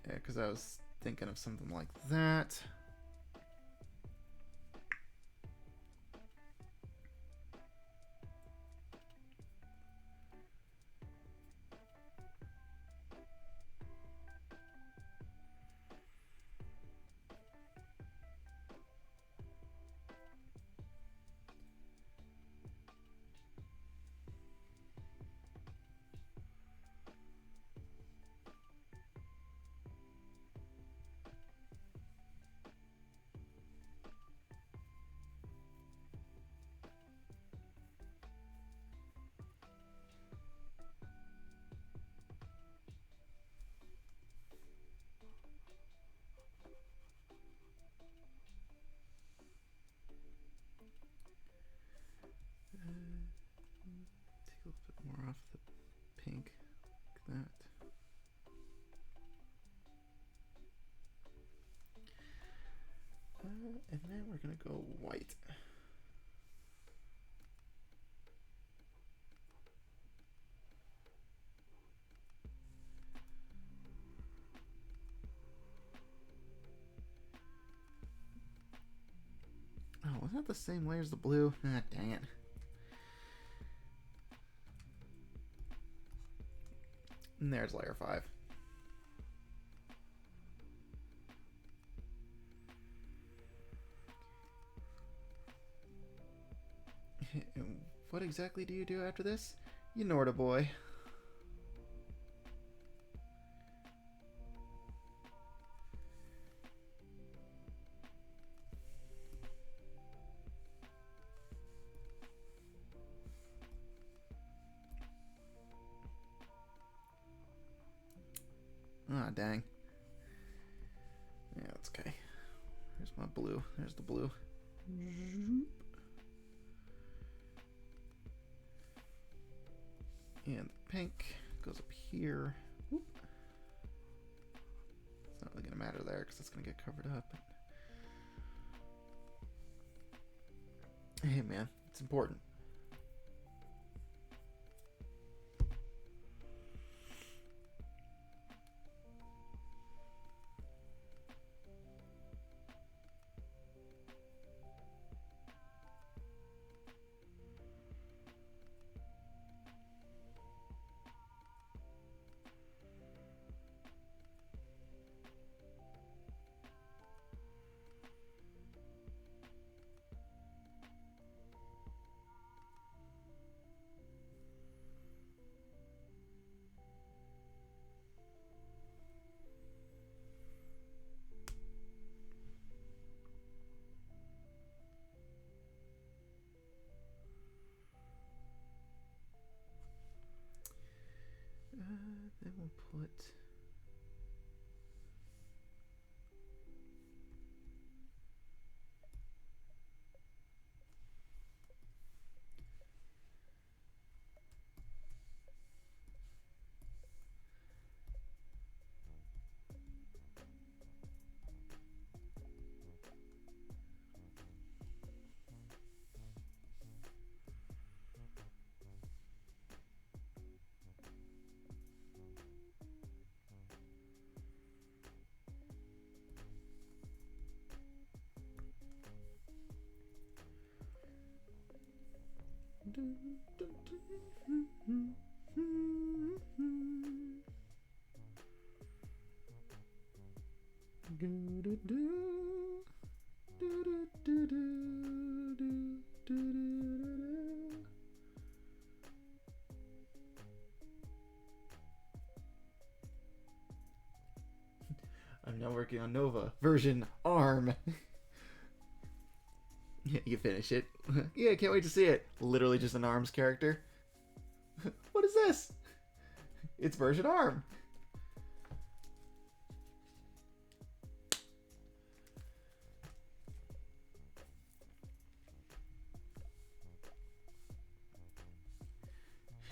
Yeah, because I was thinking of something like that. Take a little bit more off the pink, like that. And then we're gonna go white. Oh, wasn't that the same layer as the blue? Ah, dang it. And there's layer 5. And what exactly do you do after this? You Norda boy. Ah, dang. Yeah, that's okay. Here's my blue. There's the blue. And the pink goes up here. Whoop. It's not really going to matter there because it's going to get covered up. Hey, man, it's important. Then we'll put I'm now working on Nova version ARM. Yeah, you finish it. Yeah, can't wait to see it. Literally just an ARMS character. What is this? It's version ARM.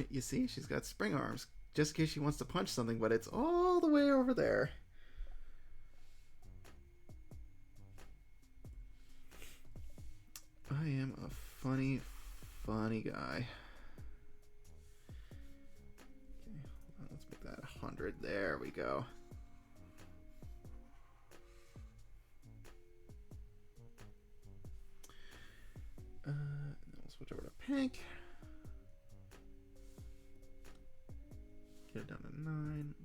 You see, she's got spring arms, just in case she wants to punch something, but it's all the way over there. I am a funny, funny guy. Okay, let's make that 100. There we go. Then we'll switch over to pink. Get it down to 9.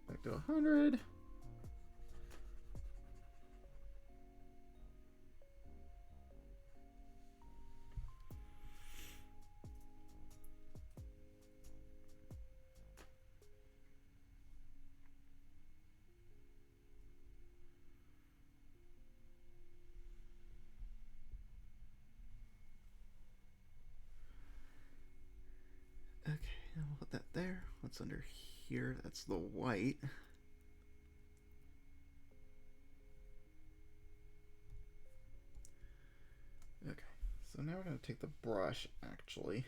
Back to 100. Okay, and we'll put that there. What's under here? That's the white. Okay, so now we're going to take the brush, actually.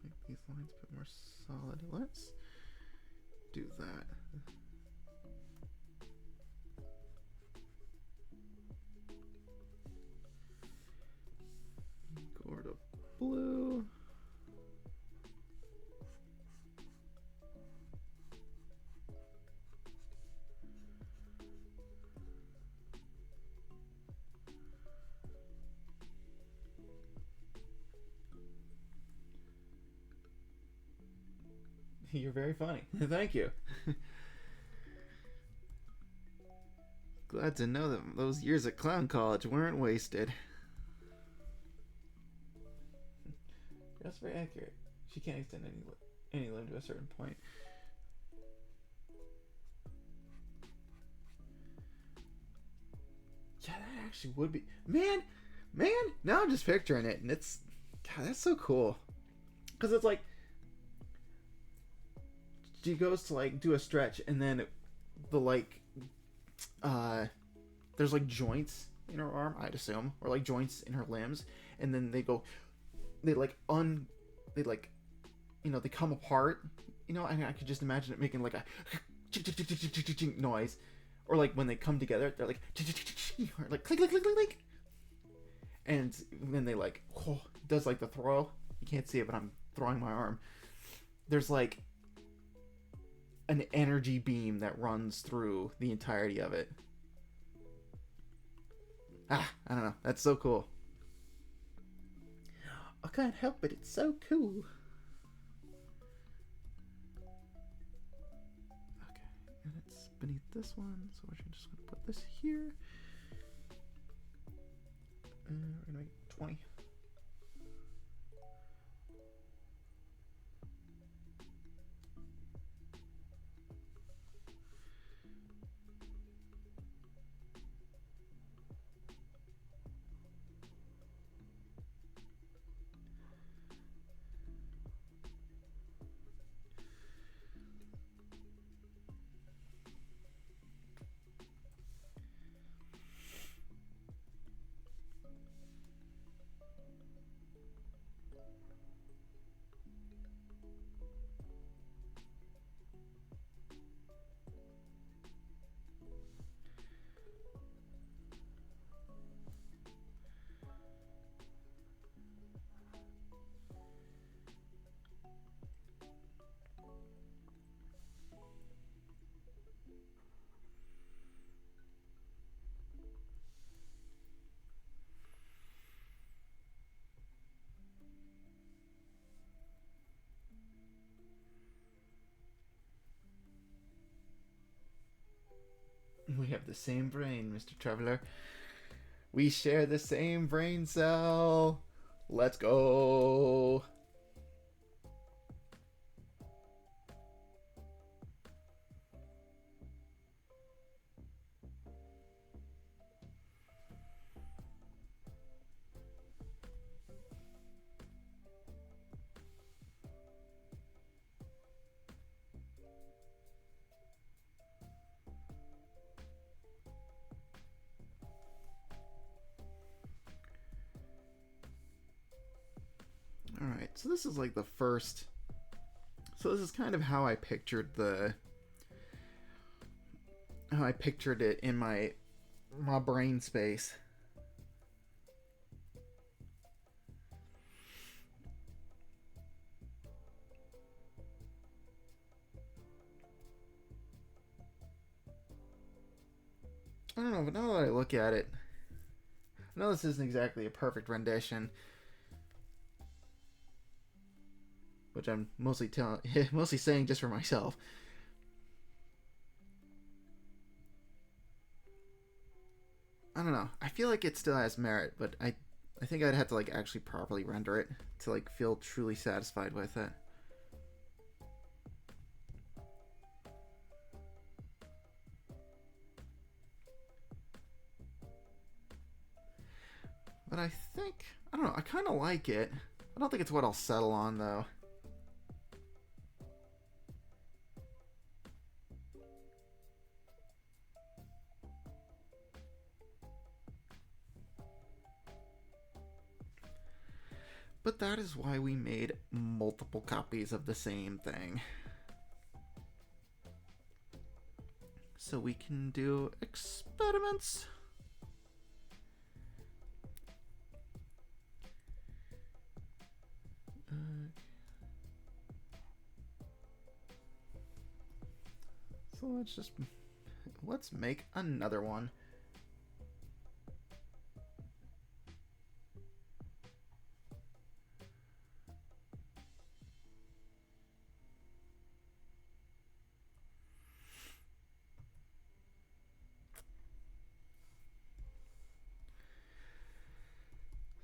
Make these lines a bit more solid. Let's do that. Go over to blue. You're very funny. Thank you. Glad to know that those years at clown college weren't wasted. That's very accurate. She can't extend any limb to a certain point. Yeah, that actually would be... Man! Now I'm just picturing it, and it's... God, that's so cool. Because it's like... She goes to, like, do a stretch, and then the, like... there's, like, joints in her arm, I'd assume. Or, like, joints in her limbs. And then they go... They, like, you know, they come apart. You know, and I could just imagine it making, like, a... noise. Or, like, when they come together, they're like... Or, like, click, click, click, click, click. And then they, like... does, like, the throw. You can't see it, but I'm throwing my arm. There's, like... an energy beam that runs through the entirety of it. I don't know. That's so cool. I can't help it. It's so cool. Okay, and it's beneath this one, so we're just going to put this here. And we're going to make it 20. We have the same brain, Mr. Traveler. We share the same brain cell. Let's go. so this is like the first. So this is kind of how I pictured it in my brain space. I don't know, but now that I look at it, I know this isn't exactly a perfect rendition, which I'm mostly mostly saying just for myself. I don't know. I feel like it still has merit, but I think I'd have to like actually properly render it to like feel truly satisfied with it. But I think, I don't know, I kind of like it. I don't think it's what I'll settle on though. But that is why we made multiple copies of the same thing. So we can do experiments. So let's make another one.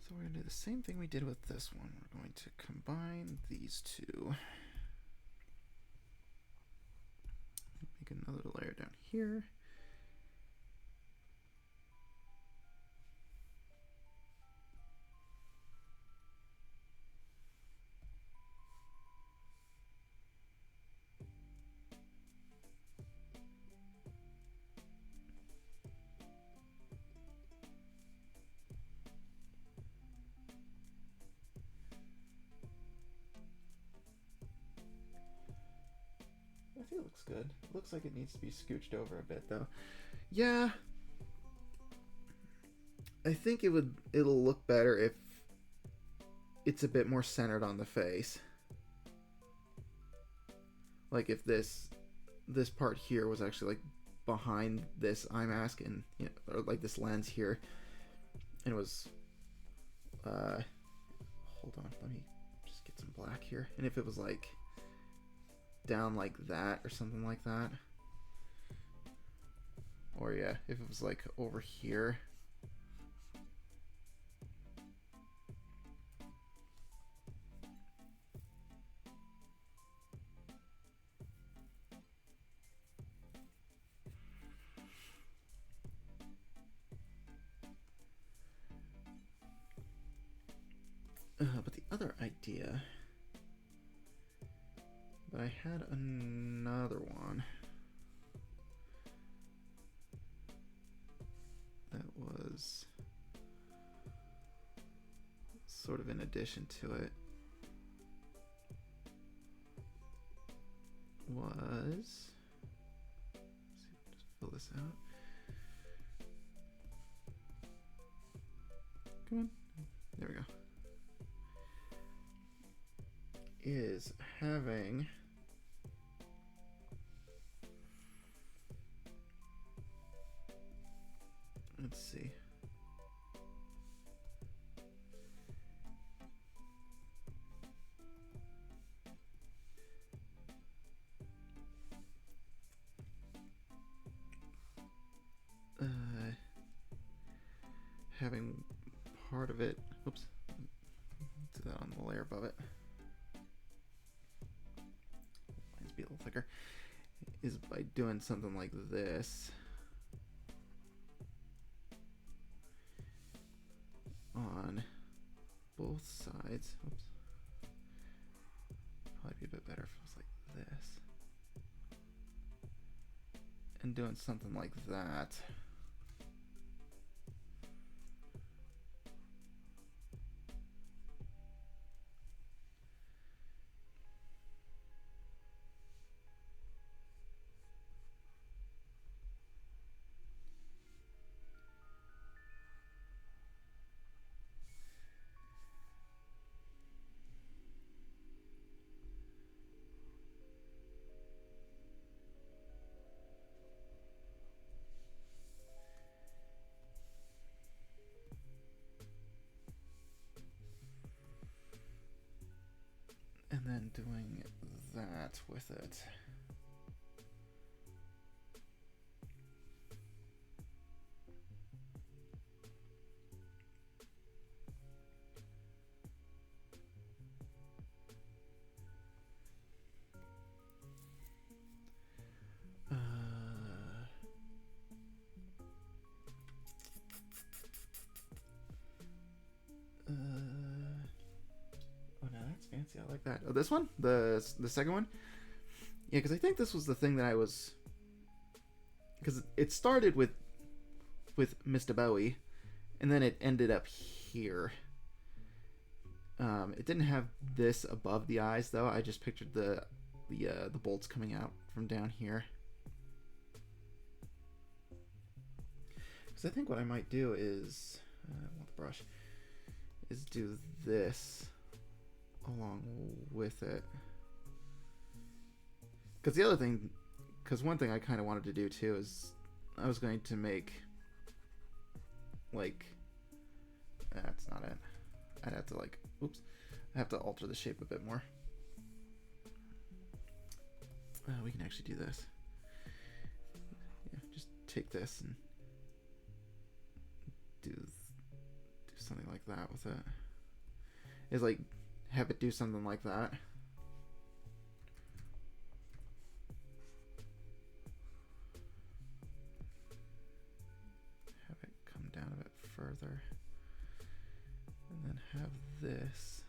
So we're going to do the same thing we did with this one. We're going to combine these two. Make another layer down here. I think it looks good. It looks like it needs to be scooched over a bit though. Yeah. I think it'll look better if it's a bit more centered on the face. Like if this part here was actually like behind this eye mask, and or like this lens here, and it was hold on, let me just get some black here. And if it was like down like that or something like that, or yeah, if it was like over here. But the other idea, but I had another one that was sort of in addition to it, was, let's see, just fill this out. Come on, there we go. Is having let's see. Having part of it, oops, do that on the layer above it. Mine's be a little thicker. Is by doing something like this on both sides. Oops. Probably be a bit better if it was like this. And doing something like that. that with it. Oh, no, that's fancy. I like that. Oh, this one, the second one. Yeah, because I think this was the thing that I was, because it started with Mr. Bowie, and then it ended up here. It didn't have this above the eyes though. I just pictured the bolts coming out from down here. Because I think what I might do is, I want the brush, is do this along with it. Because the other thing, because one thing I kind of wanted to do too is I was going to make, like, that's not it. I'd have to, like, oops, I have to alter the shape a bit more. We can actually do this. Yeah, just take this and do something like that with it. Is like have it do something like that. Have it come down a bit further. And then have this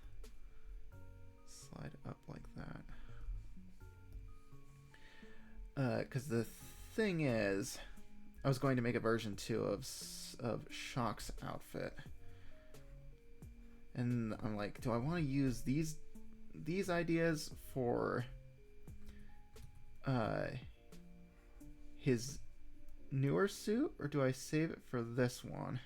slide up like that. Because the thing is, I was going to make a version 2 of Shock's outfit. And I'm like, do I want to use these ideas for his newer suit, or do I save it for this one?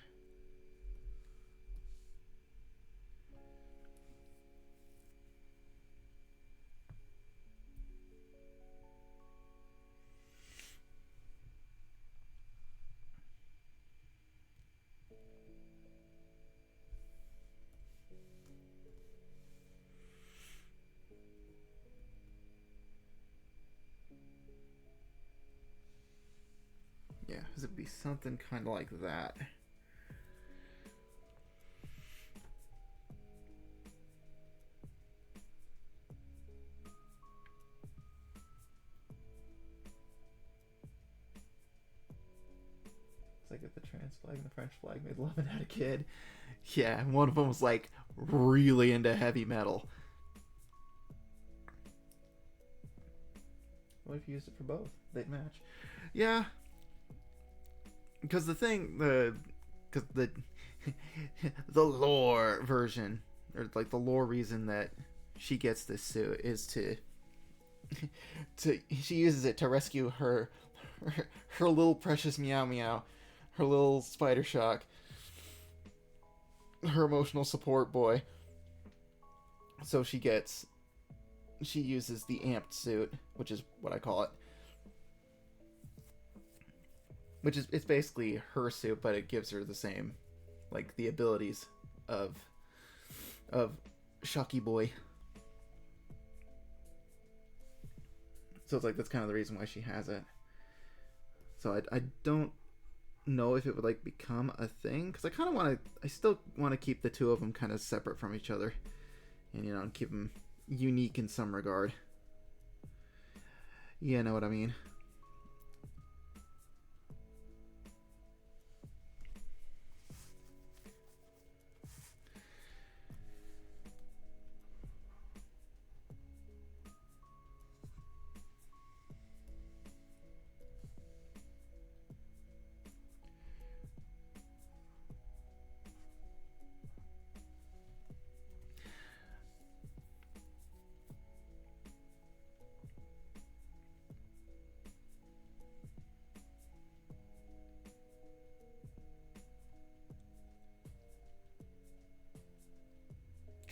Yeah, because it'd be something kind of like that. It's like if the trans flag and the French flag made love and had a kid. Yeah, one of them was like really into heavy metal. What if you used it for both? They'd match. Yeah. Because the thing, the lore version, or like the lore reason that she gets this suit is to she uses it to rescue her little precious Meow Meow, her little Spider Shock, her emotional support boy. So she uses the amped suit, which is what I call it. Which is, it's basically her suit, but it gives her the same, like, the abilities of Shocky Boy. So it's like, that's kind of the reason why she has it. So I don't know if it would, like, become a thing, because I still want to keep the two of them kind of separate from each other. And, you know, keep them unique in some regard. Yeah, know what I mean?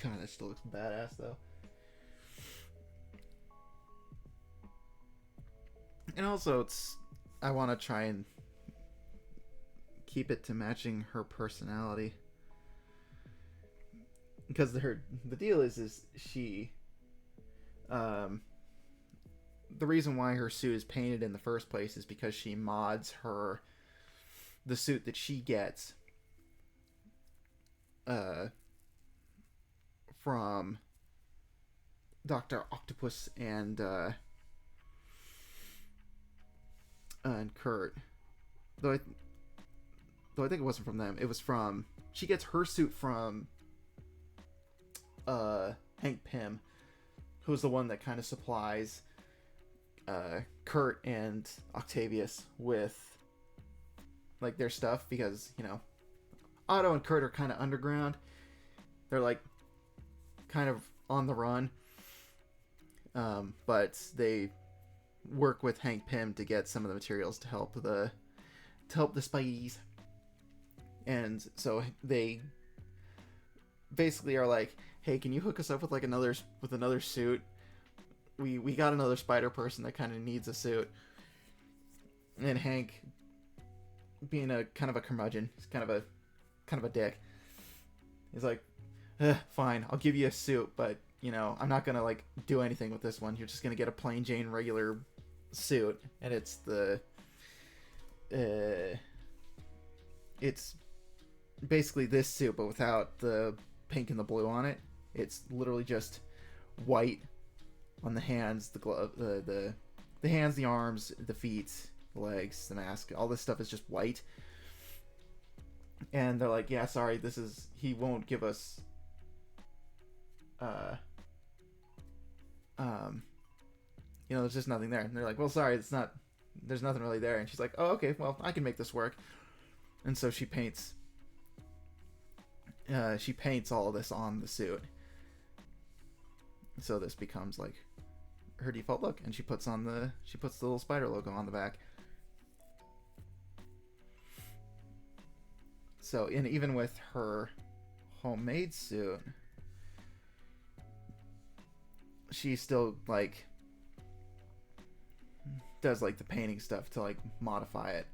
God, that still looks badass, though. And also, I want to try and keep it to matching her personality. Because the deal is she, the reason why her suit is painted in the first place is because she mods the suit that she gets from Dr. Octopus and Kurt. Though I think it wasn't from them. It was from... She gets her suit from Hank Pym, who's the one that kind of supplies Kurt and Octavius with like their stuff, because, you know, Otto and Kurt are kind of underground. They're like kind of on the run. But they work with Hank Pym to get some of the materials to help the Spideys. And so they basically are like, hey, can you hook us up with like another suit? We got another spider person that kind of needs a suit. And Hank, being a kind of a curmudgeon, he's kind of a dick. He's like, fine, I'll give you a suit, but, you know, I'm not gonna like do anything with this one. You're just gonna get a plain Jane regular suit, and it's it's basically this suit, but without the pink and the blue on it. It's literally just white on the hands, the glove, the hands, the arms, the feet, the legs, the mask. All this stuff is just white. And they're like, yeah, sorry, he won't give us you know, there's just nothing there. And they're like, well, sorry, there's nothing really there. And she's like, oh, okay, well, I can make this work. And so she paints all of this on the suit. So this becomes like her default look, and she puts the little spider logo on the back. So even with her homemade suit, she still like does like the painting stuff to like modify it.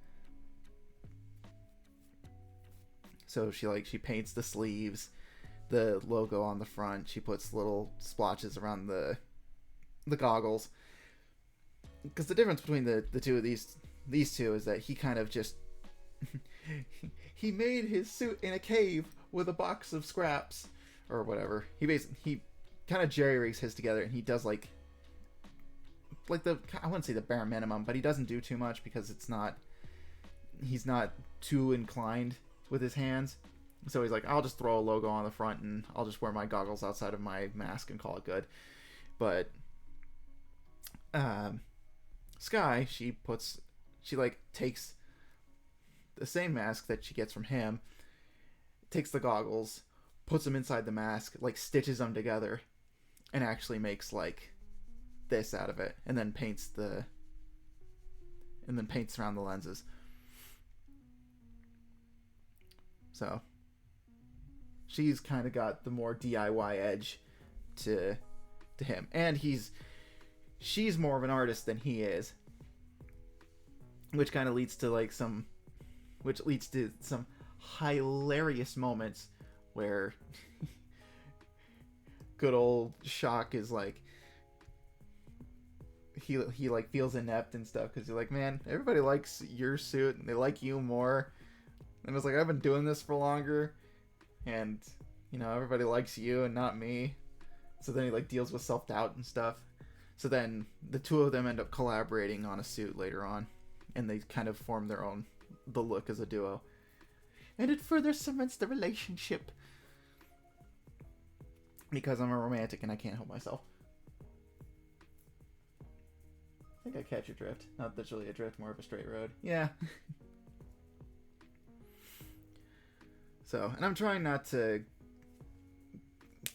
So she paints the sleeves, the logo on the front. She puts little splotches around the goggles. Because the difference between the two of these two is that he kind of just he made his suit in a cave with a box of scraps or whatever. He kind of jerry rigs his together, and he does like I wouldn't say the bare minimum, but he doesn't do too much because he's not too inclined with his hands. So he's like, I'll just throw a logo on the front and I'll just wear my goggles outside of my mask and call it good. But Skye, she takes the same mask that she gets from him, takes the goggles, puts them inside the mask, like stitches them together, and actually makes like this out of it, and then paints around the lenses. So she's kind of got the more DIY edge to him, and she's more of an artist than he is, which kind of leads to some hilarious moments where good old Shock is like, he like feels inept and stuff, because he's like, man, everybody likes your suit and they like you more. And it's like, I've been doing this for longer, and, you know, everybody likes you and not me. So then he like deals with self-doubt and stuff. So then the two of them end up collaborating on a suit later on, and they kind of form the look as a duo. And it further cements the relationship. Because I'm a romantic and I can't help myself. I think I catch your drift. Not that's really a drift, more of a straight road. Yeah. So, and I'm trying not to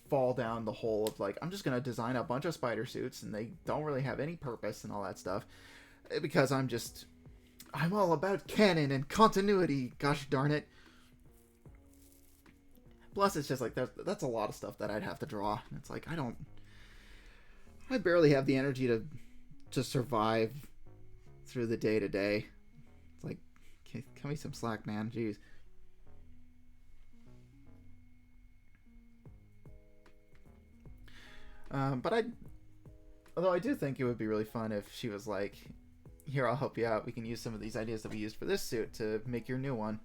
fall down the hole of like, I'm just going to design a bunch of spider suits and they don't really have any purpose and all that stuff. Because I'm all about canon and continuity, gosh darn it. Plus, it's just like, that's a lot of stuff that I'd have to draw. And it's like, I barely have the energy to survive through the day to day. It's like, cut me some slack, man. Jeez. But Although I do think it would be really fun if she was like, here, I'll help you out. We can use some of these ideas that we used for this suit to make your new one.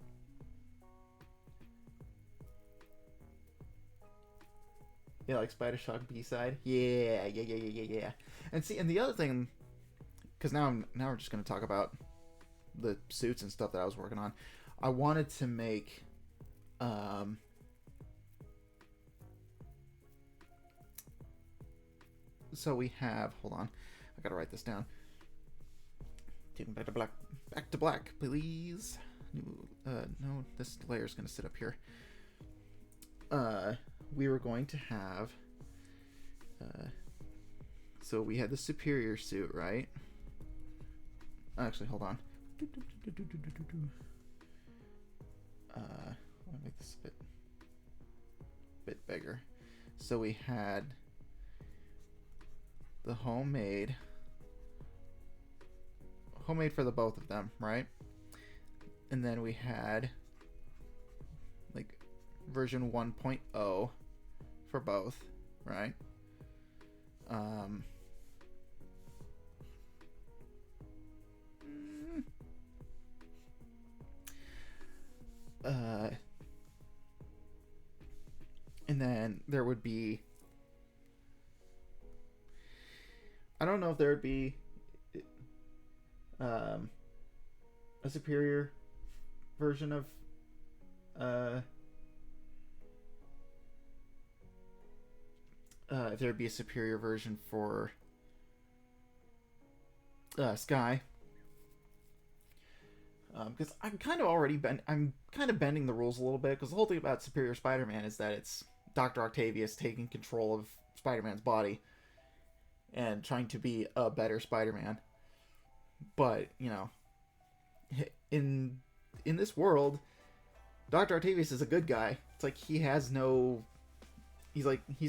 Yeah, like Spider Shock B-side. Yeah. And see, and the other thing, because now we're just going to talk about the suits and stuff that I was working on. I wanted to make, so we have, hold on, I gotta write this down. Taking back to black, please. No, this layer's gonna sit up here. We were going to have, so we had the superior suit, right? Actually, hold on. Let me make this a bit bigger. So we had the homemade for the both of them, right? And then we had like version 1.0 for both, right? And then there would be, I don't know if there would be a superior version of if there would be a superior version for Sky, because I'm kind of bending the rules a little bit, because the whole thing about Superior Spider-Man is that it's Dr. Octavius taking control of Spider-Man's body and trying to be a better Spider-Man. But, you know, in this world, Dr. Octavius is a good guy. It's like he's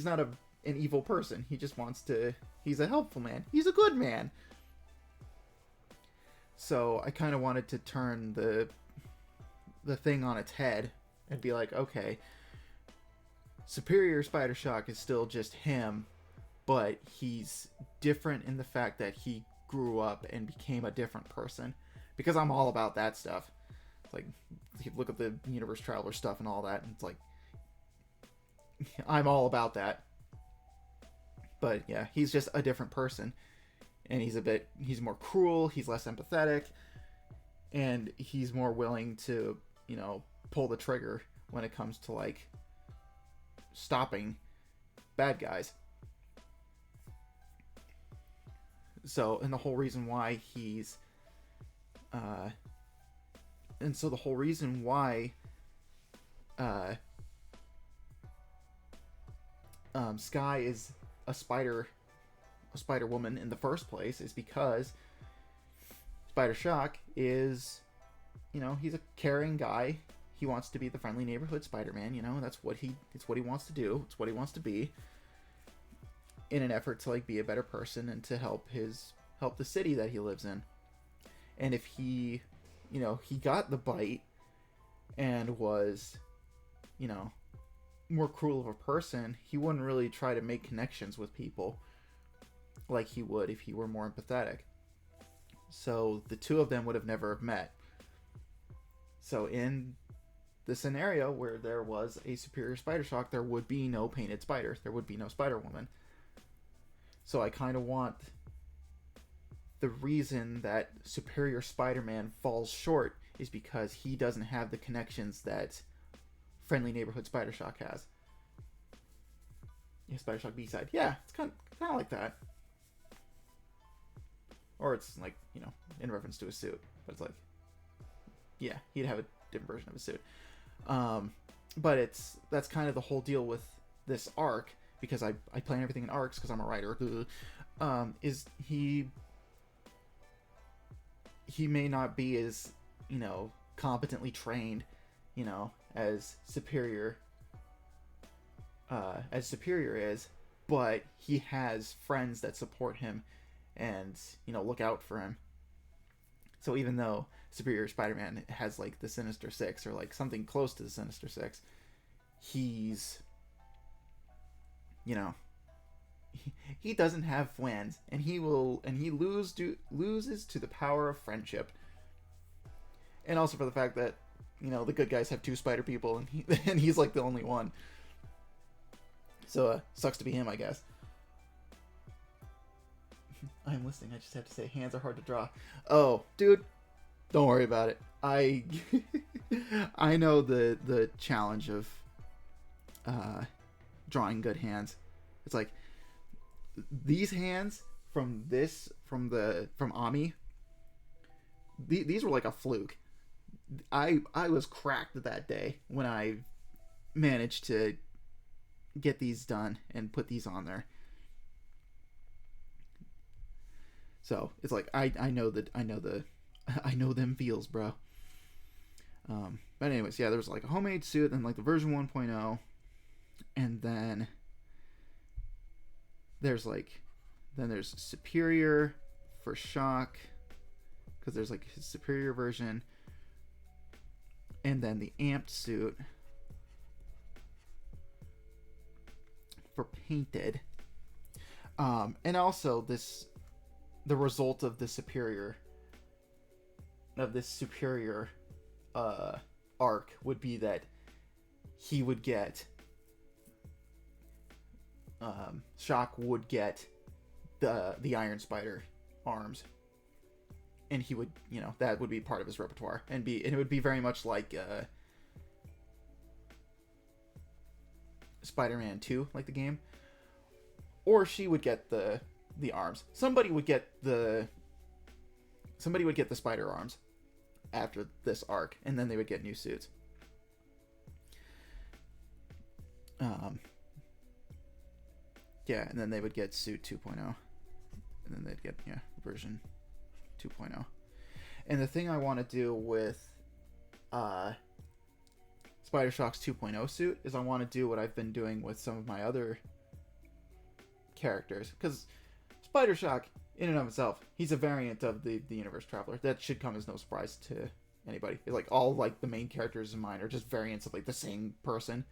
not an evil person. He just wants to, he's a helpful man. He's a good man. So I kind of wanted to turn the thing on its head and be like, okay, Superior Spider-Shock is still just him, but he's different in the fact that he grew up and became a different person. Because I'm all about that stuff. Like, you look at the Universe Traveler stuff and all that, and it's like, I'm all about that. But yeah, he's just a different person. And he's more cruel, he's less empathetic, and he's more willing to, you know, pull the trigger when it comes to, like, stopping bad guys. So, and the whole reason why he's, Sky is a Spider Woman in the first place is because Spider Shock is, you know, he's a caring guy. He wants to be the friendly neighborhood Spider-Man, you know, it's what he wants to do. It's what he wants to be in an effort to, like, be a better person and to help the city that he lives in. And if he, you know, he got the bite and was, you know, more cruel of a person, he wouldn't really try to make connections with people like he would if he were more empathetic. So the two of them would have never met. So in the scenario where there was a Superior Spider-Shock, there would be no painted spider. There would be no Spider-Woman. So I kind of want the reason that Superior Spider-Man falls short is because he doesn't have the connections that Friendly Neighborhood Spider-Shock has. Yeah, Spider-Shock B-side. Yeah, it's kind of like that. Or it's like, you know, in reference to a suit. But it's like, yeah, he'd have a different version of a suit. But that's kind of the whole deal with this arc, because I plan everything in arcs because I'm a writer. Is he may not be as, you know, competently trained, you know, as Superior is, but he has friends that support him and, you know, look out for him. So even though Superior Spider-Man has, like, the Sinister Six, or, like, something close to the Sinister Six, he's, you know, he doesn't have friends, and he loses to the power of friendship, and also for the fact that the good guys have two spider people, and he's like the only one. So sucks to be him, I guess. I'm listening. I just have to say, hands are hard to draw. Oh, dude, don't worry about it. I know the challenge of drawing good hands. It's like these hands from Ami. These were like a fluke. I was cracked that day when I managed to get these done and put these on there. So it's like I know them feels, bro. But anyways, yeah, there was like a homemade suit, and like the version 1.0, and then there's Superior for Shock, because there's like his Superior version, and then the amped suit for Painted, and also the result of this Superior arc would be that he would get Shock would get the Iron Spider arms, and he would that would be part of his repertoire, and it would be very much like Spider-Man 2, like the game, or she would get the arms. Somebody would get the spider arms after this arc, and then they would get new suits. Yeah, and then they would get suit 2.0, and then they'd get version 2.0. And the thing I want to do with Spider Shock's 2.0 suit is I want to do what I've been doing with some of my other characters, because Spider Shock, in and of itself, he's a variant of the Universe Traveler. That should come as no surprise to anybody. It's like all like the main characters in mine are just variants of like the same person.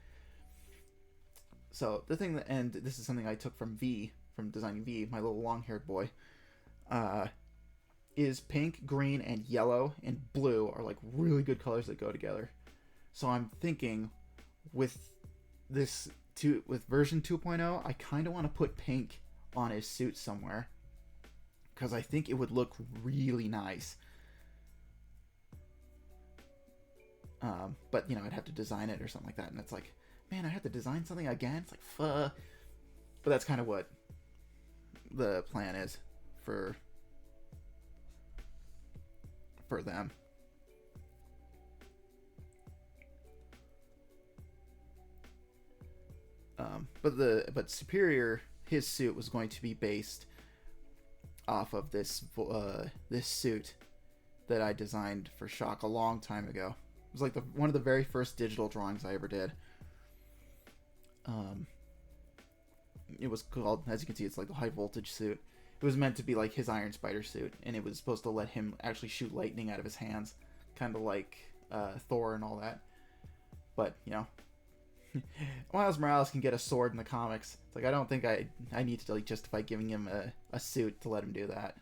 So the thing that, and this is something I took from designing V, my little long-haired boy, is pink, green, and yellow and blue are like really good colors that go together. So I'm thinking with version 2.0, I kind of want to put pink on his suit somewhere, because I think it would look really nice. But I'd have to design it or something like that, and it's like, man, I have to design something again. It's like, fuh. But that's kind of what the plan is for them. But Superior, his suit was going to be based off of this suit that I designed for Shock a long time ago. It was like one of the very first digital drawings I ever did. It was called, as you can see, it's like the high voltage suit. It was meant to be like his Iron Spider suit, and it was supposed to let him actually shoot lightning out of his hands, kind of like Thor and all that. But Miles Morales can get a sword in the comics. It's like, I don't think I need to like justify giving him a suit to let him do that.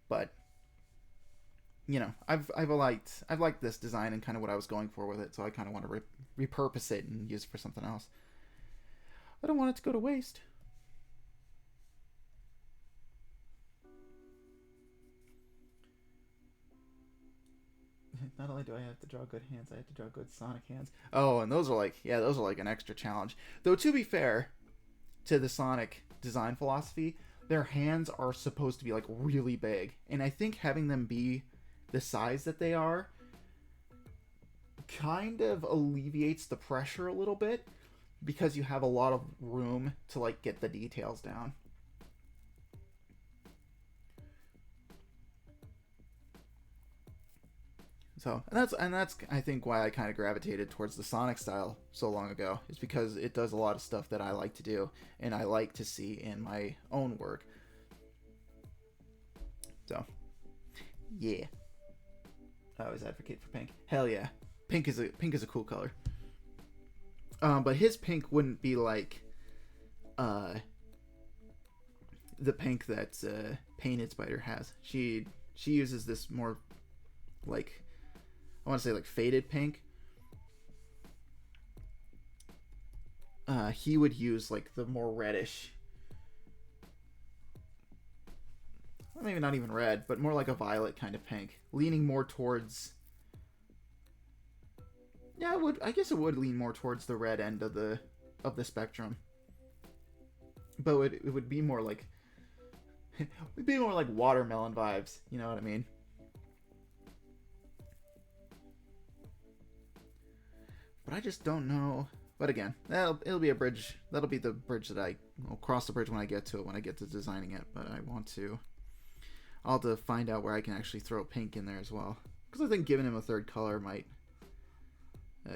But I've liked this design and kind of what I was going for with it, so I kind of want to repurpose it and use it for something else. I don't want it to go to waste. Not only do I have to draw good hands, I have to draw good Sonic hands. Oh, and those are like an extra challenge. Though, to be fair to the Sonic design philosophy, their hands are supposed to be like really big, and I think having them be the size that they are kind of alleviates the pressure a little bit, because you have a lot of room to like get the details down. So, and that's I think why I kind of gravitated towards the Sonic style so long ago, is because it does a lot of stuff that I like to do and I like to see in my own work. So, yeah. I always advocate for pink. Hell yeah. Pink is a cool color. But his pink wouldn't be like uh, the pink that Painted Spider has. She uses this more like, I want to say like faded pink. He would use like the more reddish, maybe not even red, but more like a violet kind of pink, leaning more towards. Yeah, I guess it would lean more towards the red end of the spectrum. But it would be more like it would be more like watermelon vibes. You know what I mean? But I just don't know. But again, it'll be a bridge. That'll be the bridge that I'll cross the bridge when I get to it, when I get to designing it. But I'll have to find out where I can actually throw pink in there as well. Because I think giving him a third color might,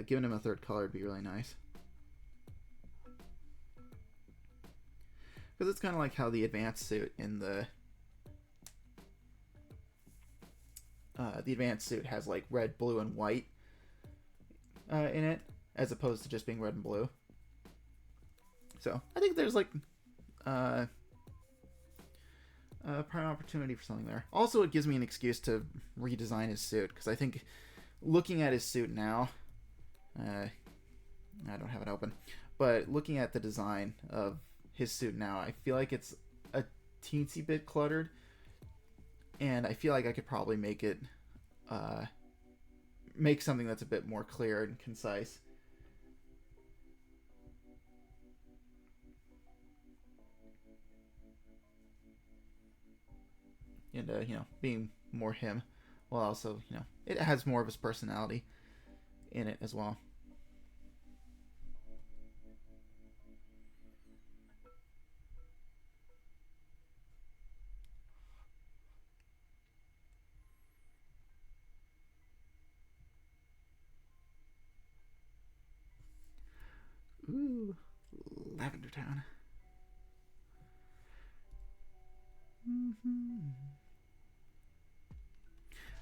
giving him a third color would be really nice. Because it's kind of like how the advanced suit in the advanced suit has like red, blue, and white in it, as opposed to just being red and blue. So I think there's like prime opportunity for something there. Also, it gives me an excuse to redesign his suit, because I think looking at his suit now, I don't have it open, but looking at the design of his suit now, I feel like it's a teensy bit cluttered, and I feel like I could probably make it make something that's a bit more clear and concise. And you know, being more him, while also, you know, it has more of his personality in it as well. Ooh, Lavender Town.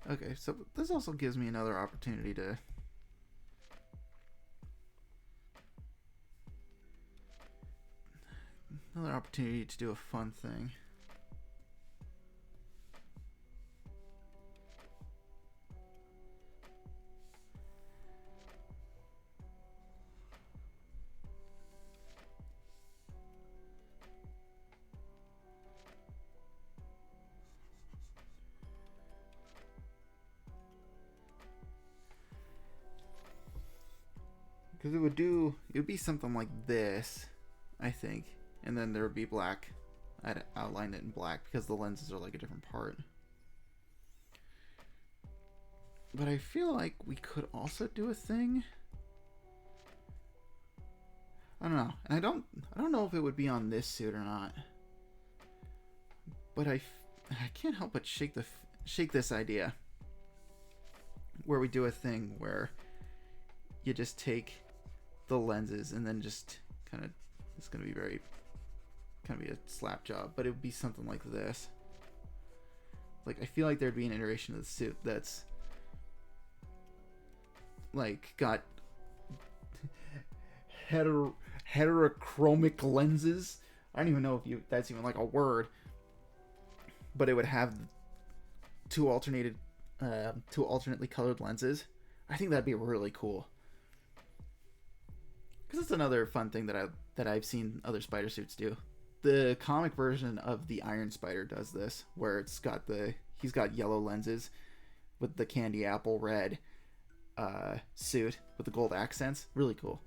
Okay, so this also gives me another opportunity to do a fun thing. Because it would be something like this, I think. And then there would be black. I'd outline it in black because the lenses are like a different part. But I feel like we could also do a thing. I don't know. And I don't know if it would be on this suit or not. But I can't help but shake this idea. Where we do a thing where you just take the lenses and then just kind of, it's going to be a slap job, but it would be something like this. Like, I feel like there'd be an iteration of the suit that's like got heterochromic lenses. I don't even know if that's even like a word, but it would have two alternately colored lenses. I think that'd be really cool. Because it's another fun thing that I've seen other spider suits do. The comic version of the Iron Spider does this, where he's got yellow lenses with the candy apple red suit with the gold accents. Really cool.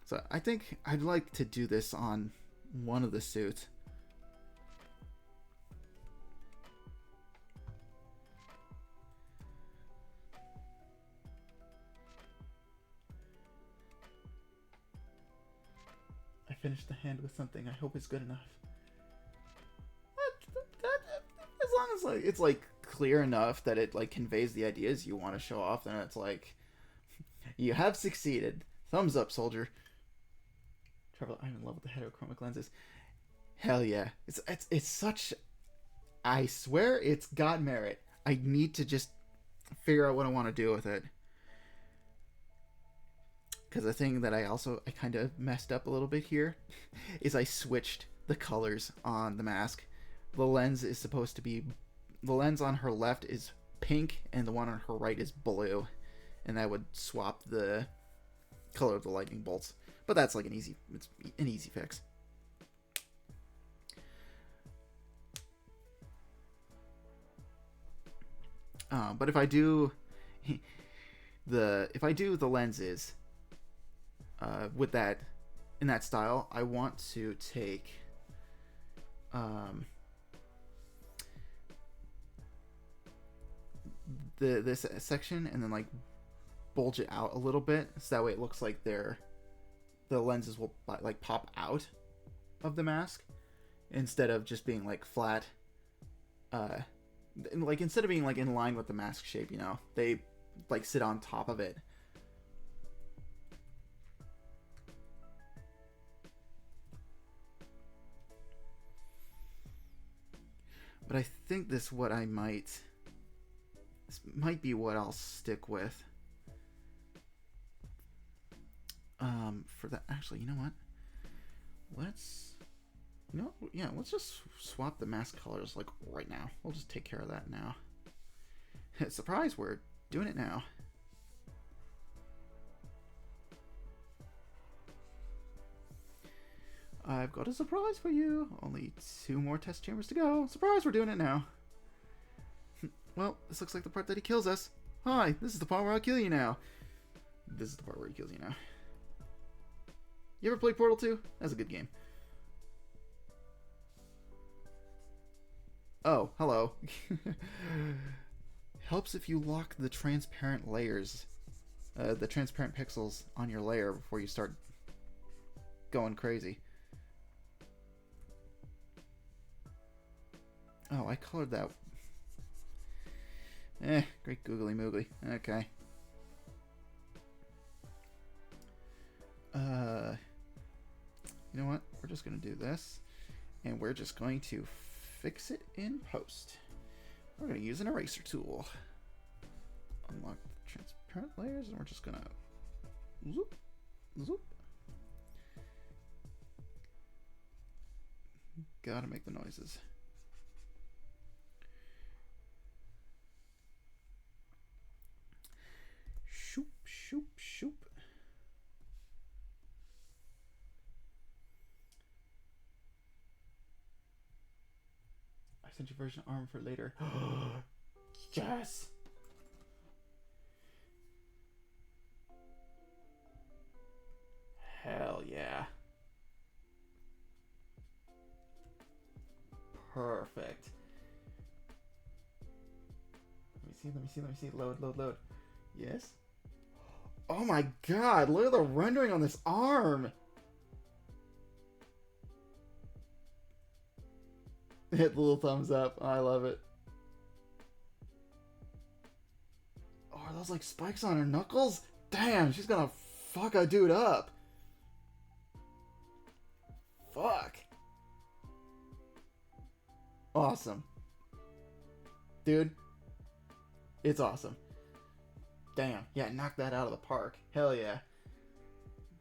So I think I'd like to do this on one of the suits. I finished the hand with something. I hope it's good enough. As long as like it's like clear enough that it like conveys the ideas you want to show off, then it's like, you have succeeded. Thumbs up, soldier. Trevor, I'm in love with the heterochromic lenses. Hell yeah. It's such, I swear it's got merit. I need to just figure out what I want to do with it. because the thing that I kind of messed up a little bit here is I switched the colors on the mask. The lens is supposed to be, the lens on her left is pink and the one on her right is blue, and that would swap the color of the lightning bolts. But that's like it's an easy fix. But if I do the lenses with that in that style, I want to take this section and then like bulge it out a little bit, so that way it looks like the lenses will like pop out of the mask instead of just being like flat. Like instead of being like in line with the mask shape, you know, they like sit on top of it. But I think this might be what I'll stick with. For that, actually, you know what? Let's just swap the mask colors like right now. We'll just take care of that now. Surprise, we're doing it now. I've got a surprise for you. Only 2 more test chambers to go. Surprise, we're doing it now. Well, this looks like the part that he kills us. Hi, this is the part where I'll kill you now. This is the part where he kills you now. You ever play Portal 2? That's a good game. Oh, hello. Helps if you lock the transparent layers, the transparent pixels on your layer before you start going crazy. Oh, I colored that. Great googly moogly. Okay. You know what? We're just going to do this, and we're just going to fix it in post. We're going to use an eraser tool. Unlock the transparent layers, and we're just going to zoop, zoop. Gotta make the noises. Shoop, shoop, shoop. I sent you version arm for later. Yes! Hell yeah. Perfect. Let me see. Load. Yes? Oh my god, look at the rendering on this arm! Hit the little thumbs up. I love it. Oh, are those like spikes on her knuckles? Damn, she's gonna fuck a dude up. Fuck. Awesome. Dude. It's awesome. Damn. Yeah, knock that out of the park. Hell yeah.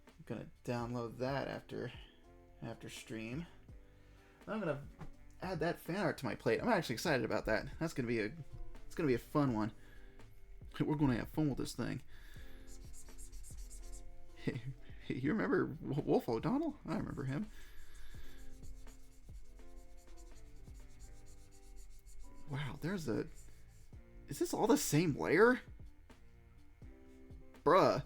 I'm gonna download that after stream. I'm gonna add that fan art to my plate. I'm actually excited about that. It's gonna be a fun one. We're gonna have fun with this thing. Hey, you remember Wolf O'Donnell? I remember him. Wow, is this all the same layer? Bruh.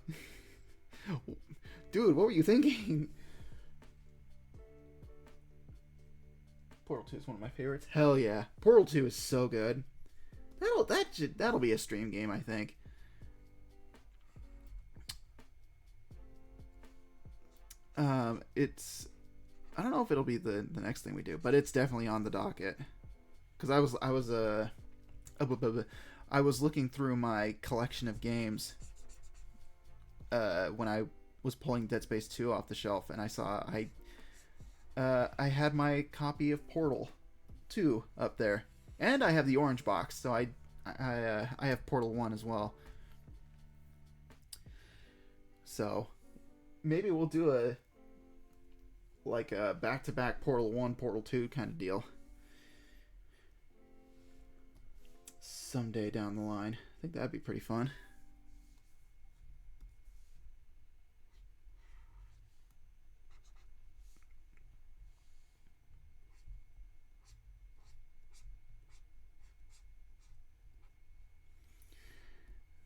Dude, what were you thinking? Portal 2 is one of my favorites. Hell yeah. Portal 2 is so good. That'll be a stream game, I think. I don't know if it'll be the next thing we do, but it's definitely on the docket. Cuz I was looking through my collection of games when I was pulling Dead Space 2 off the shelf, and I saw I had my copy of Portal 2 up there, and I have the orange box, so I have Portal 1 as well. So maybe we'll do a like a back-to-back Portal 1, Portal 2 kind of deal someday down the line. I think that'd be pretty fun.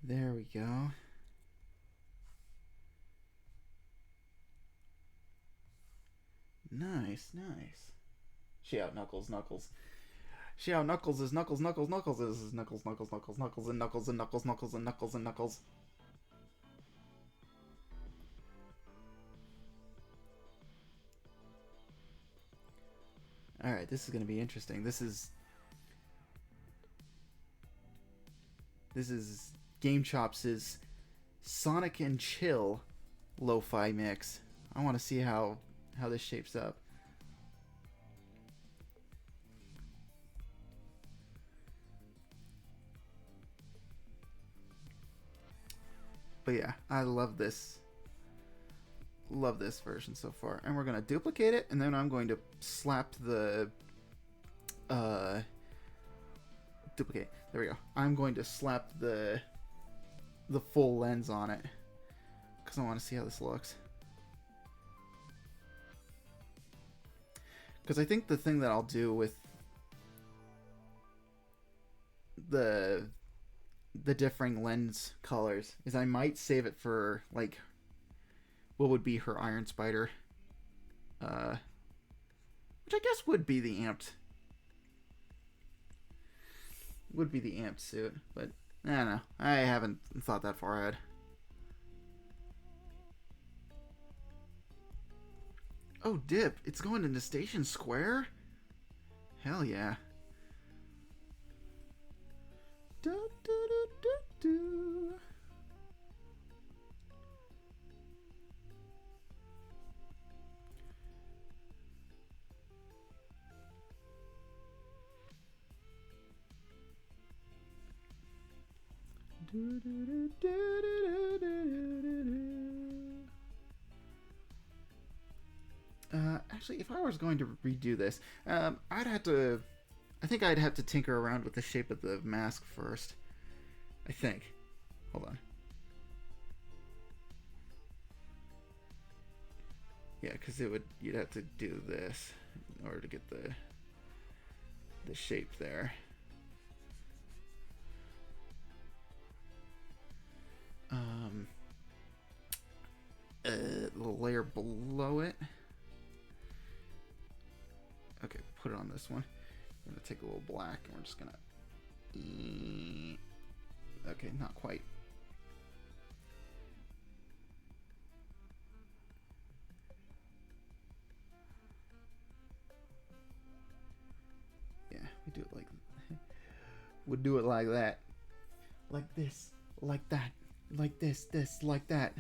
There we go. Nice, nice. Shout Knuckles, Knuckles. Shout Knuckles is Knuckles, Knuckles, Knuckles is Knuckles, Knuckles, Knuckles, Knuckles, and Knuckles, and Knuckles, Knuckles, and Knuckles, and Knuckles. Alright, this is going to be interesting. This is Game Chops' Sonic and Chill lo-fi mix. I want to see how this shapes up. But yeah, I love this. Love this version so far. And we're going to duplicate it, and then I'm going to slap the duplicate. There we go. I'm going to slap the full lens on it because I want to see how this looks. Because I think the thing that I'll do with the differing lens colors is I might save it for like what would be her Iron Spider, which I guess would be the amped suit, but I don't know. I haven't thought that far ahead. Oh, dip! It's going into Station Square? Hell yeah. Do, do, do, do, do. Do, do, do, do, do, do, do, do. Actually, if I was going to redo this, I think I'd have to tinker around with the shape of the mask first. I think. Hold on. Yeah, because you'd have to do this in order to get the shape there. The layer below it. Okay, put it on this one. I'm gonna take a little black and we're just gonna. Okay, not quite. Yeah, we do it like. We'd do it like that. Like this, like that, like this, like that.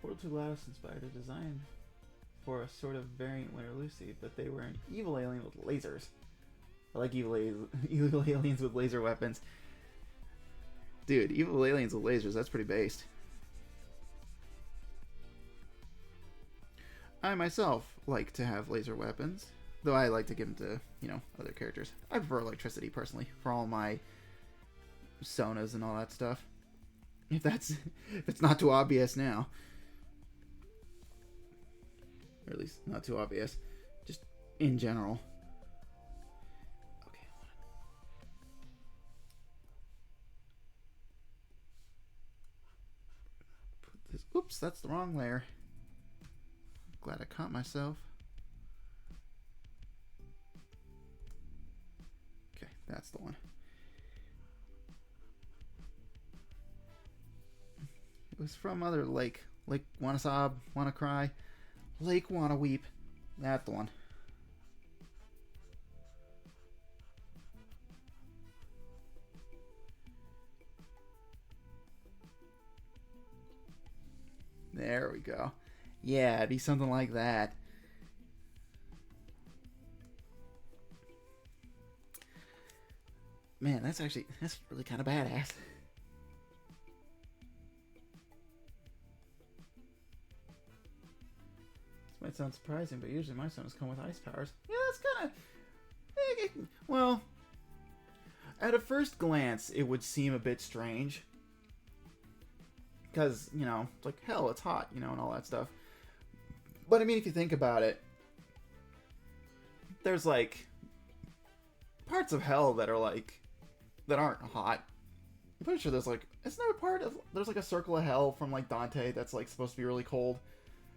Portal 2 GLaDOS inspired a design for a sort of variant Winter Lucy, but they were an evil alien with lasers. I like evil aliens with laser weapons. Dude, evil aliens with lasers, that's pretty based. I myself like to have laser weapons, though I like to give them to, other characters. I prefer electricity, personally, for all my sonas and all that stuff. If it's not too obvious now. Or at least not too obvious. Just in general. Okay, hold on. Oops, that's the wrong layer. Glad I caught myself. Okay, that's the one. It was from other lake. Lake Wanna Sob, Wanna Cry. Lake Wanna Weep. That's the one. There we go. Yeah, it'd be something like that. Man, that's really kind of badass. This might sound surprising, but usually my summons come with ice powers. Yeah, that's kind of... Well, at a first glance, it would seem a bit strange. Because, you know, it's like, hell, it's hot, you know, and all that stuff. But, I mean, if you think about it, there's, like, parts of hell that are, like, that aren't hot. I'm pretty sure there's, like, isn't there a part of, there's, like, a circle of hell from, like, Dante that's, like, supposed to be really cold?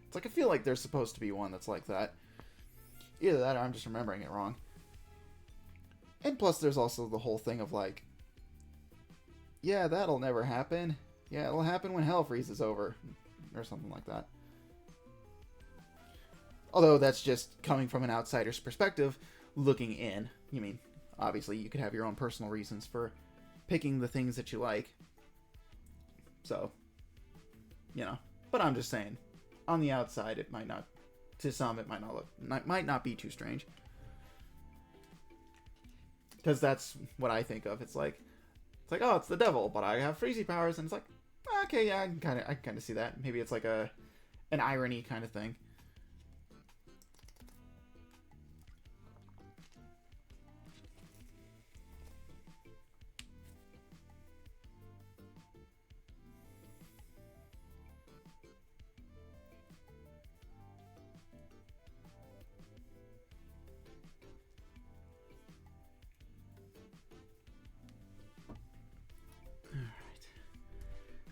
It's like, I feel like there's supposed to be one that's like that. Either that or I'm just remembering it wrong. And plus, there's also the whole thing of, like, yeah, that'll never happen. Yeah, it'll happen when hell freezes over. Or something like that. Although that's just coming from an outsider's perspective, looking in. You mean, obviously, you could have your own personal reasons for picking the things that you like. So, you know. But I'm just saying, on the outside, it might not, to some, it might not be too strange. Because that's what I think of. It's like, oh, it's the devil, but I have freezy powers, and it's like, okay, yeah, I can kind of see that. Maybe it's like an irony kind of thing.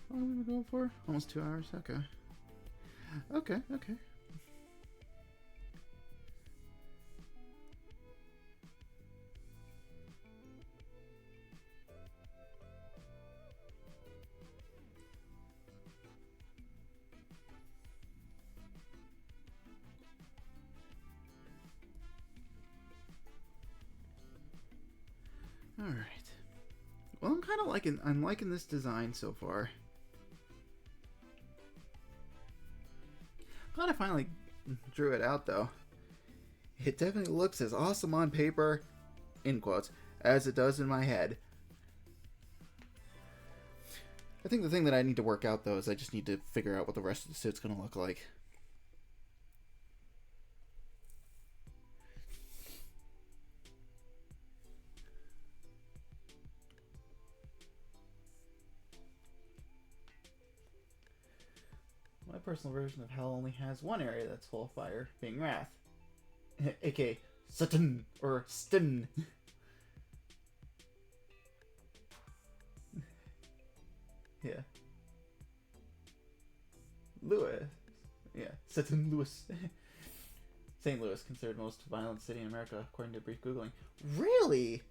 How long have we been going for? Almost 2 hours? Okay. Okay. Alright. Well, I'm liking this design so far. Glad I finally drew it out, though. It definitely looks as awesome on paper, in quotes, as it does in my head. I think the thing that I need to work out, though, is I just need to figure out what the rest of the suit's going to look like. My personal version of hell only has one area that's full of fire, being Wrath. A.k.a. Satan, or Stin. Yeah. Louis. Yeah, Satan Louis. St. Louis, considered most violent city in America, according to brief Googling. Really?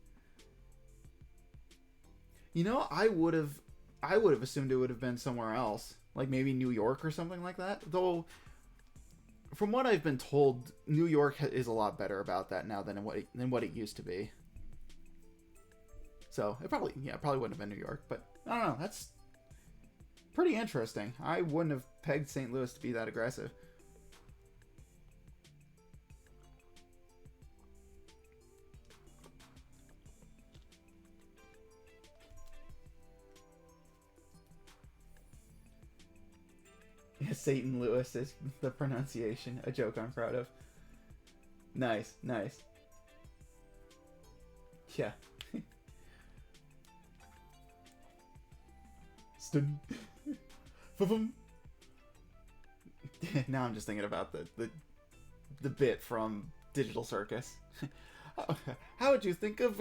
You know, I would have assumed it would have been somewhere else. Like maybe New York or something like that. Though, from what I've been told, New York is a lot better about that now than what it used to be. So it probably wouldn't have been New York, but I don't know. That's pretty interesting. I wouldn't have pegged St. Louis to be that aggressive. Satan Louis is the pronunciation. A joke I'm proud of. Nice. Yeah. Stun. Now I'm just thinking about the bit from Digital Circus. How would you think of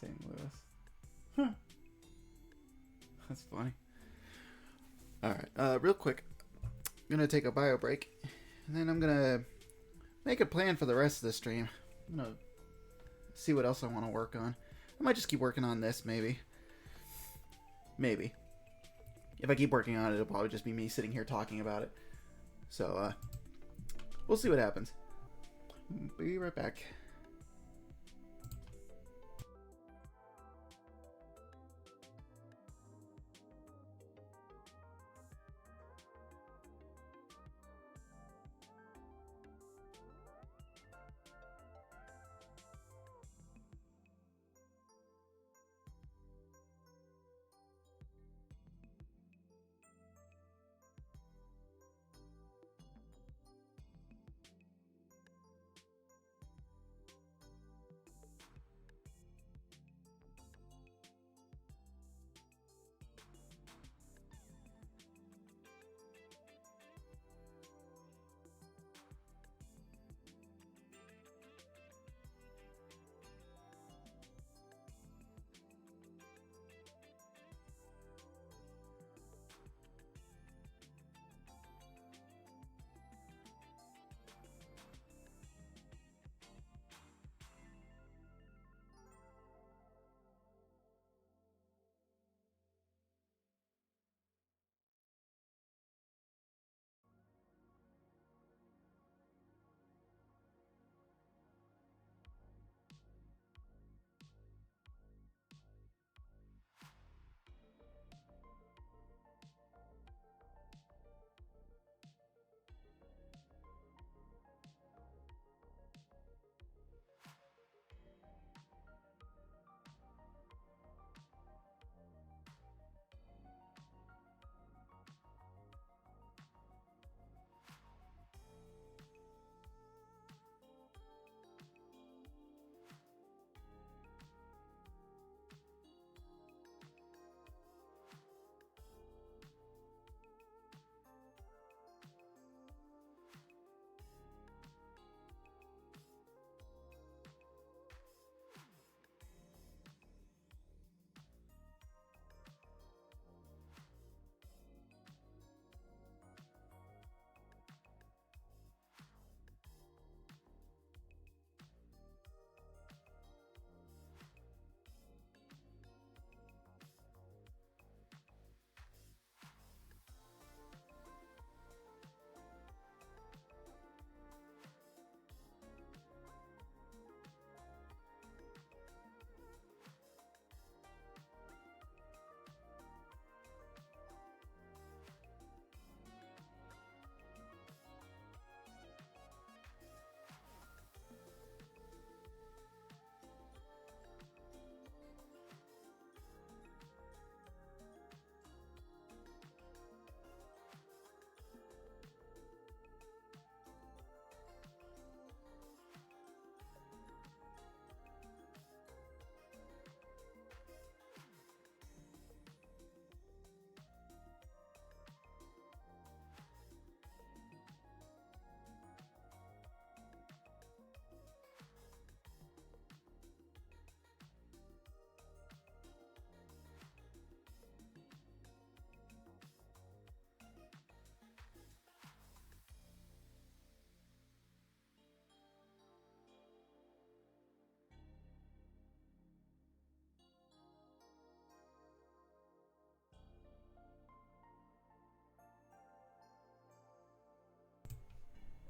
St. Louis. Huh. That's funny. Alright, real quick. I'm gonna take a bio break. And then I'm gonna make a plan for the rest of the stream. I'm gonna see what else I want to work on. I might just keep working on this, maybe. Maybe. If I keep working on it, it'll probably just be me sitting here talking about it. So, we'll see what happens. Be right back.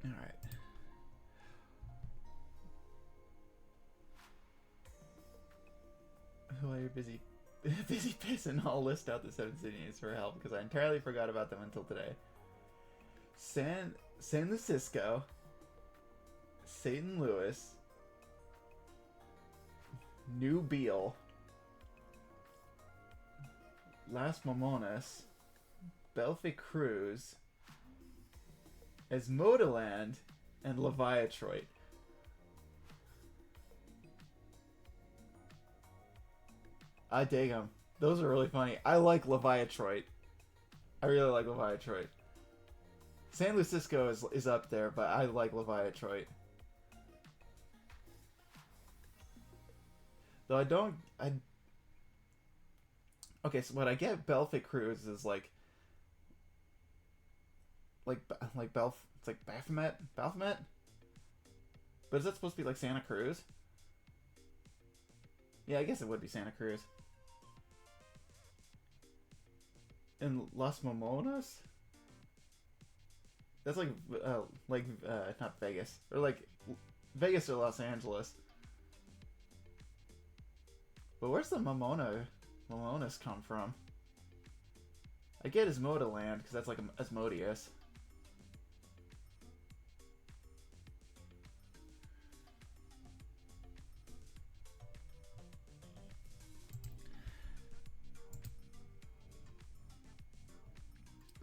Alright. While you're busy pissing, I'll list out the 7 cities for help because I entirely forgot about them until today. San Francisco, St. Louis, New Beale, Las Mamonas, Belfast Cruz, Esmodaland, and Leviatroit. I dig them. Those are really funny. I like Leviatroit. I really like Leviatroit. San Francisco is up there, but I like Leviatroit. Though I don't. I Okay, so what I get Belfic Cruise is like Belf. It's like Baphomet. But is that supposed to be like Santa Cruz? Yeah, I guess it would be Santa Cruz. And Las Momonas. That's not Vegas or like Vegas or Los Angeles. But where's the Momonas come from? I get Asmoda Land because that's like Asmodeus.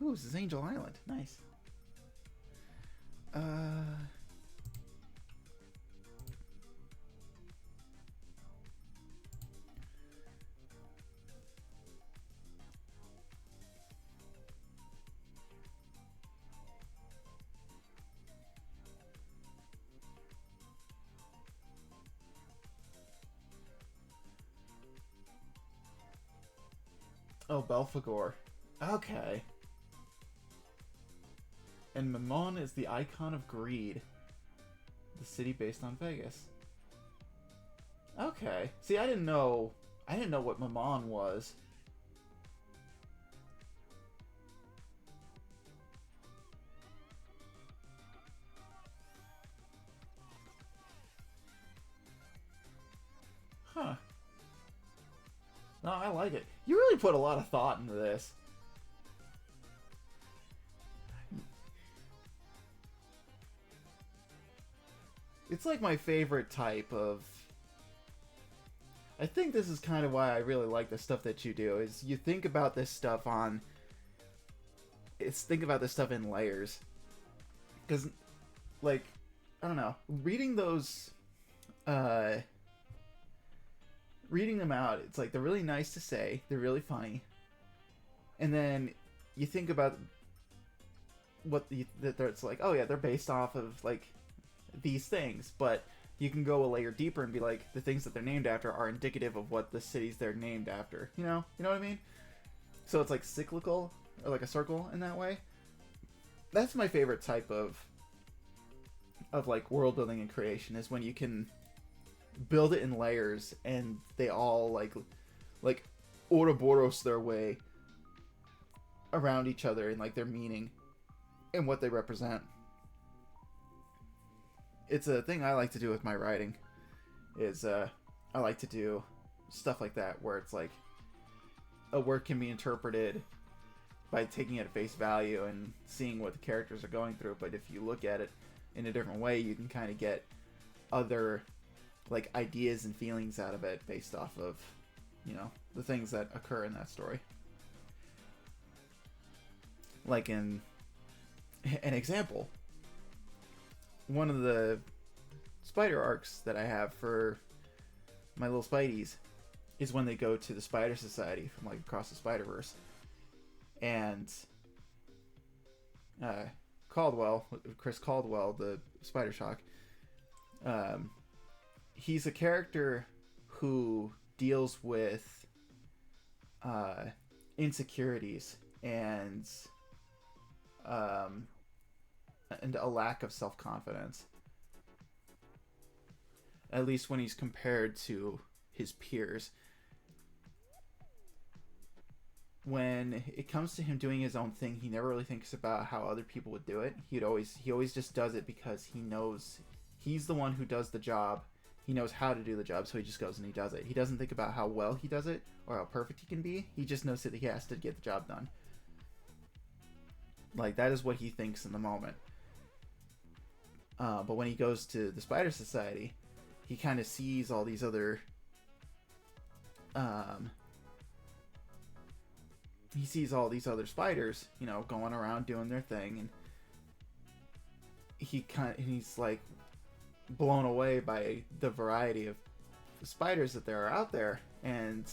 Ooh, this is Angel Island. Nice. Oh, Belphegor. Okay. And Mammon is the icon of greed. The city based on Vegas. Okay. See, I didn't know what Mammon was. Huh. No, I like it. You really put a lot of thought into this. It's like my favorite type of... I think this is kind of why I really like the stuff that you do, is you think about this stuff on... think about this stuff in layers. Because, like, I don't know, reading those... reading them out, it's like they're really nice to say, they're really funny. And then you think about it's like, oh yeah, they're based off of, like, these things, but you can go a layer deeper and be like, the things that they're named after are indicative of what the cities they're named after. You know what I mean? So it's like cyclical, or like a circle in that way. That's my favorite type of like world building and creation, is when you can build it in layers and they all like Ouroboros their way around each other and like their meaning and what they represent. It's a thing I like to do with my writing, is I like to do stuff like that where it's like a work can be interpreted by taking it at face value and seeing what the characters are going through, but if you look at it in a different way, you can kind of get other like ideas and feelings out of it based off of, you know, the things that occur in that story. Like in an example, one of the spider arcs that I have for my little Spideys is when they go to the Spider Society from like across the Spider-Verse. And Chris Caldwell, the Spider Shock, he's a character who deals with insecurities and a lack of self-confidence, at least when he's compared to his peers. When it comes to him doing his own thing, he never really thinks about how other people would do it. He always just does it because he knows he's the one who does the job. He knows how to do the job, so he just goes and he does it. He doesn't think about how well he does it or how perfect he can be. He just knows that he has to get the job done. Like, that is what he thinks in the moment. But when he goes to the Spider Society, he kind of sees all these other... he sees all these other spiders, you know, going around doing their thing, and he's like blown away by the variety of spiders that there are out there and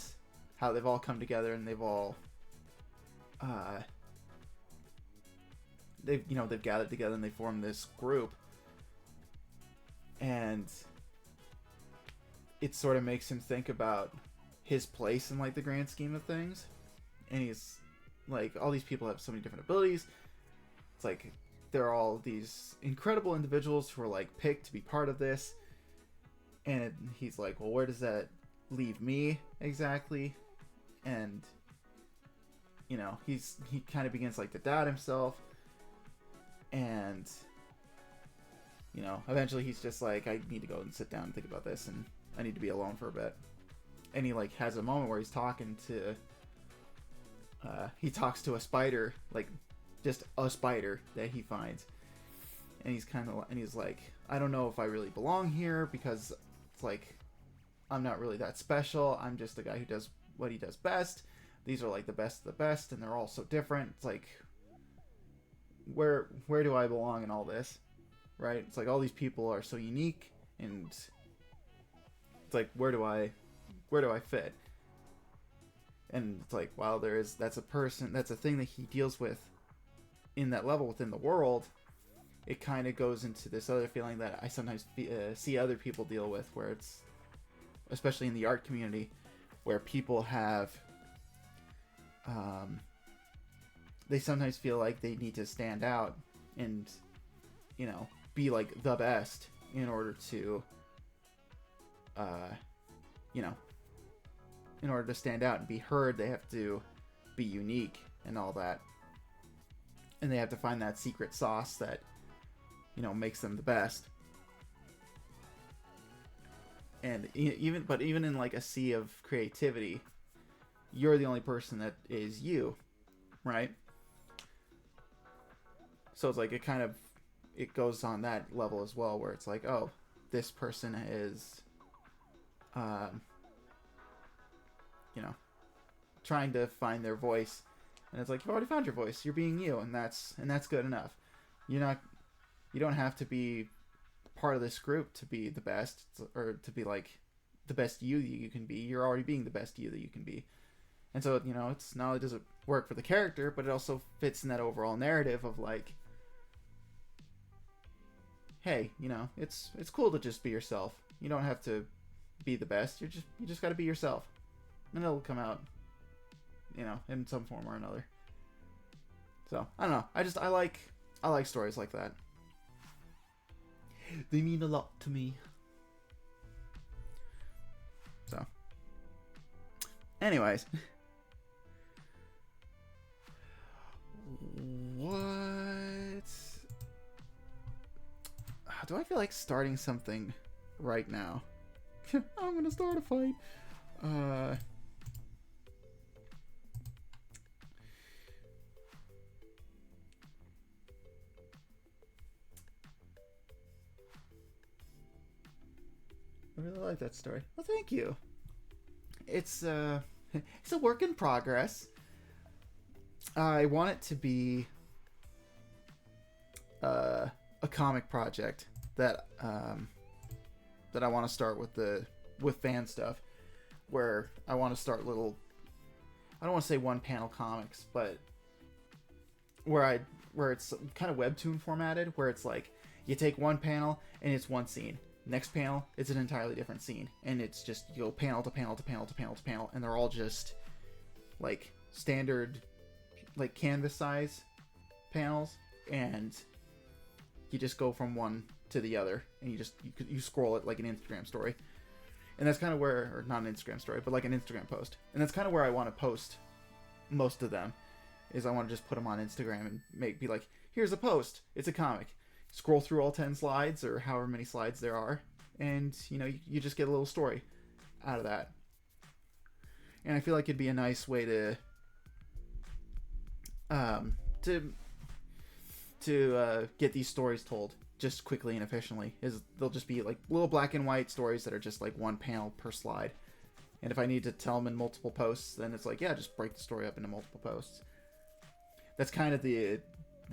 how they've all come together and they've all they've gathered together and they formed this group. And it sort of makes him think about his place in like the grand scheme of things. And he's like, all these people have so many different abilities. It's like they're all these incredible individuals who are like picked to be part of this. And he's like, well, where does that leave me exactly? And you know, he kind of begins like to doubt himself. And you know, eventually he's just like, I need to go and sit down and think about this, and I need to be alone for a bit. And he like has a moment where he's talking to he talks to a spider, like just a spider that he finds. And he's like, I don't know if I really belong here, because it's like I'm not really that special. I'm just a guy who does what he does best. These are like the best of the best, and they're all so different. It's like, where do I belong in all this? Right? It's like all these people are so unique, and it's like, where do I fit? And it's like, wow, that's a thing that he deals with in that level within the world. It kind of goes into this other feeling that I sometimes see other people deal with, where it's, especially in the art community, where people have, they sometimes feel like they need to stand out and, you know, be like the best in order to, you know, in order to stand out and be heard. They have to be unique and all that. And they have to find that secret sauce that, you know, makes them the best. And even in like a sea of creativity, you're the only person that is you, right? So it's like it goes on that level as well, where it's like, oh, this person is, you know, trying to find their voice, and it's like, you've already found your voice. You're being you, and that's good enough. You don't have to be part of this group to be the best, or to be like the best you that you can be. You're already being the best you that you can be. And so, you know, it's not only does it work for the character, but it also fits in that overall narrative of like, hey, you know, it's cool to just be yourself. You don't have to be the best. You just got to be yourself, and it'll come out, you know, in some form or another. So I don't know. I like stories like that. They mean a lot to me. So, anyways, what? Do I feel like starting something right now? I'm gonna start a fight. I really like that story. Well, thank you. It's a work in progress. I want it to be a comic project that I want to start with fan stuff, where I want to start little, I don't want to say one panel comics, but where it's kind of webtoon formatted, where it's like you take one panel and it's one scene. Next panel, it's an entirely different scene, and it's just, you go panel to panel to panel to panel to panel, and they're all just like standard, like canvas size panels, and you just go from one to the other, and you scroll it like an Instagram story. And that's kind of where, or not an Instagram story, but like an Instagram post. And that's kind of where I want to post most of them, is I want to just put them on Instagram and be like, here's a post, it's a comic. Scroll through all 10 slides, or however many slides there are, and you know, you just get a little story out of that. And I feel like it'd be a nice way to get these stories told just quickly and efficiently. Is they'll just be like little black and white stories that are just like one panel per slide. And if I need to tell them in multiple posts, then it's like, yeah, just break the story up into multiple posts. That's kind of the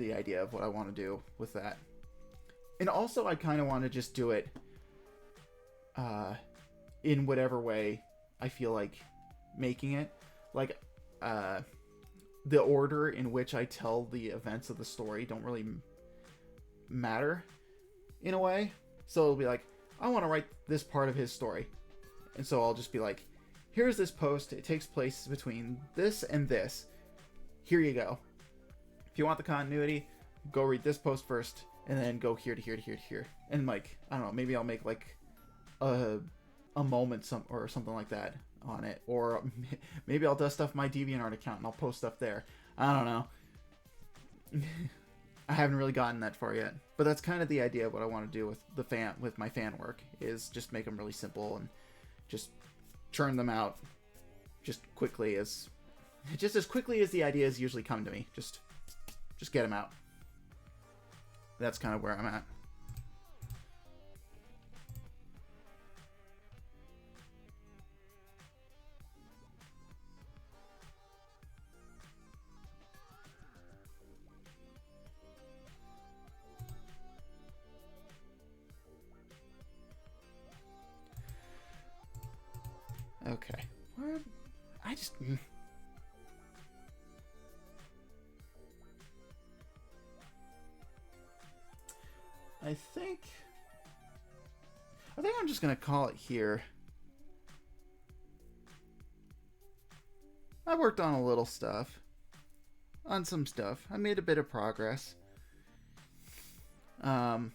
idea of what I want to do with that. And also, I kind of want to just do it in whatever way I feel like making it. Like, the order in which I tell the events of the story don't really matter, in a way. So it'll be like, I want to write this part of his story. And so I'll just be like, here's this post. It takes place between this and this. Here you go. If you want the continuity, go read this post first, and then go here to here to here to here. And like, I don't know, maybe I'll make like a moment or something like that on it. Or maybe I'll dust off my DeviantArt account and I'll post stuff there. I don't know. I haven't really gotten that far yet, but that's kind of the idea of what I want to do with my fan work, is just make them really simple and just churn them out just as quickly as the ideas usually come to me. Just get them out. That's kind of where I'm at. Okay. I think I'm just gonna call it here. I worked on a little stuff. On some stuff. I made a bit of progress. But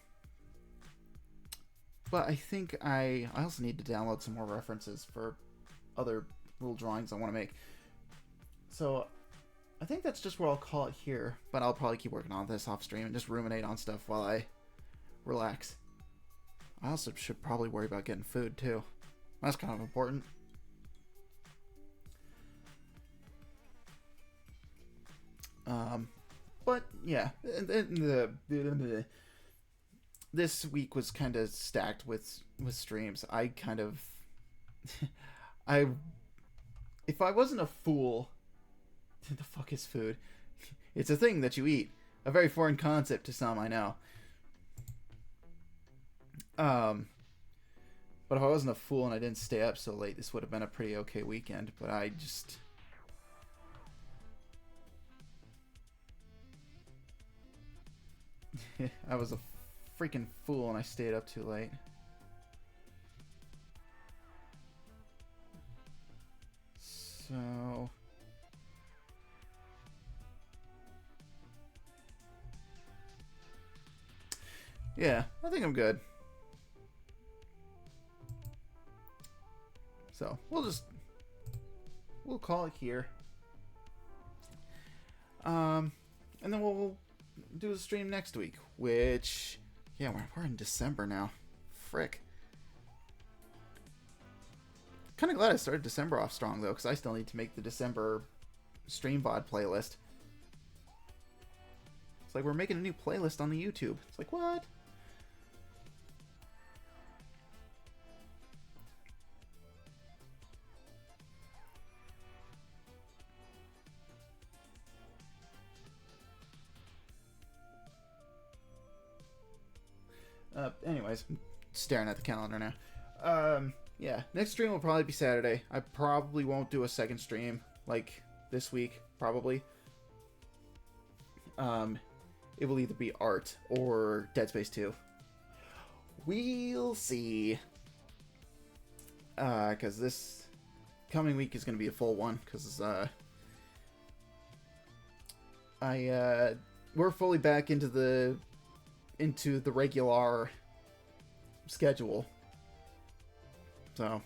I think I also need to download some more references for other little drawings I want to make. So I think that's just where I'll call it here, but I'll probably keep working on this off stream and just ruminate on stuff while I relax. I also should probably worry about getting food too. That's kind of important. But yeah, this week was kind of stacked with streams. I kind of if I wasn't a fool, the fuck is food? It's a thing that you eat. A very foreign concept to some, I know. But if I wasn't a fool and I didn't stay up so late, this would have been a pretty okay weekend. But I was a freaking fool and I stayed up too late. So yeah, I think I'm good. So we'll call it here. And then we'll do a stream next week, which, yeah, we're in December now. Frick. Kind of glad I started December off strong, though, because I still need to make the December stream VOD playlist. It's like we're making a new playlist on the YouTube. It's like, what? Anyways, I'm staring at the calendar now. Yeah, next stream will probably be Saturday. I probably won't do a second stream, like, this week, probably. It will either be art or Dead Space 2. We'll see. Because this coming week is going to be a full one, because, we're fully back into the regular schedule. So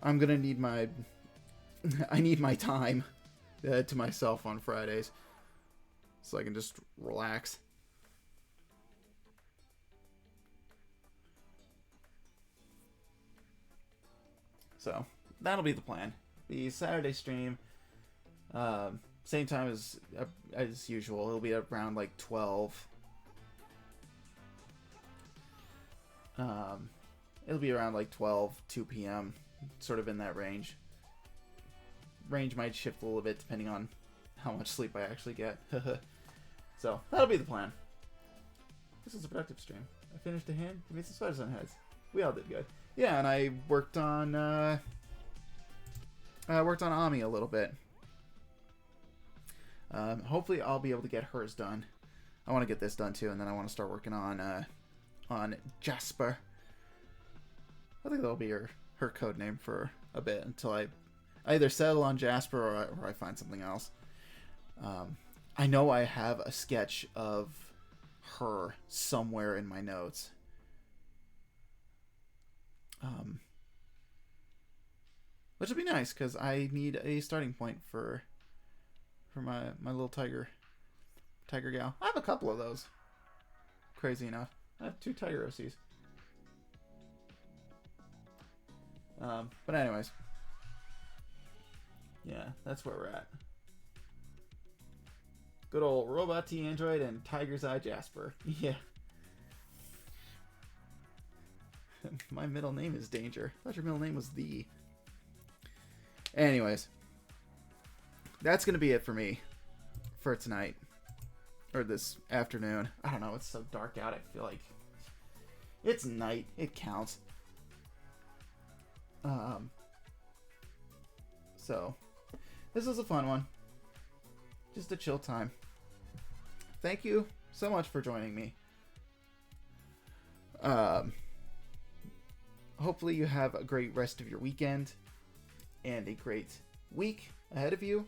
I'm gonna need my time to myself on Fridays so I can just relax. So that'll be the plan. The Saturday stream, same time as usual. It'll be around like 12. It'll be around like 2 p.m., sort of in that range. Range might shift a little bit depending on how much sleep I actually get. So, that'll be the plan. This is a productive stream. I finished a hand, I made some spiders on heads. We all did good. Yeah, and I worked on Ami a little bit. Hopefully I'll be able to get hers done. I want to get this done too, and then I want to start working on Jasper. I think that'll be her her code name for a bit until I either settle on Jasper or I find something else. I know I have a sketch of her somewhere in my notes. Which would be nice because I need a starting point for my little tiger gal. I have a couple of those. Crazy enough, I have 2 tiger OCs. But anyways, yeah, that's where we're at. Good old Robot T Android and Tiger's Eye Jasper. Yeah. My middle name is Danger. I thought your middle name was The. Anyways, that's going to be it for me for tonight. Or this afternoon. I don't know, it's so dark out, I feel like it's night. It counts. So, this was a fun one. Just a chill time. Thank you so much for joining me. Hopefully you have a great rest of your weekend and a great week ahead of you.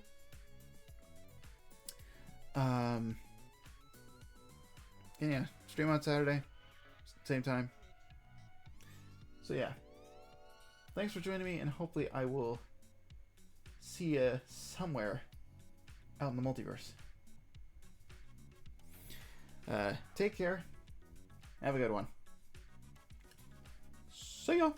And yeah, stream on Saturday, same time. So yeah, thanks for joining me, and hopefully I will see you somewhere out in the multiverse. Take care. Have a good one. See ya.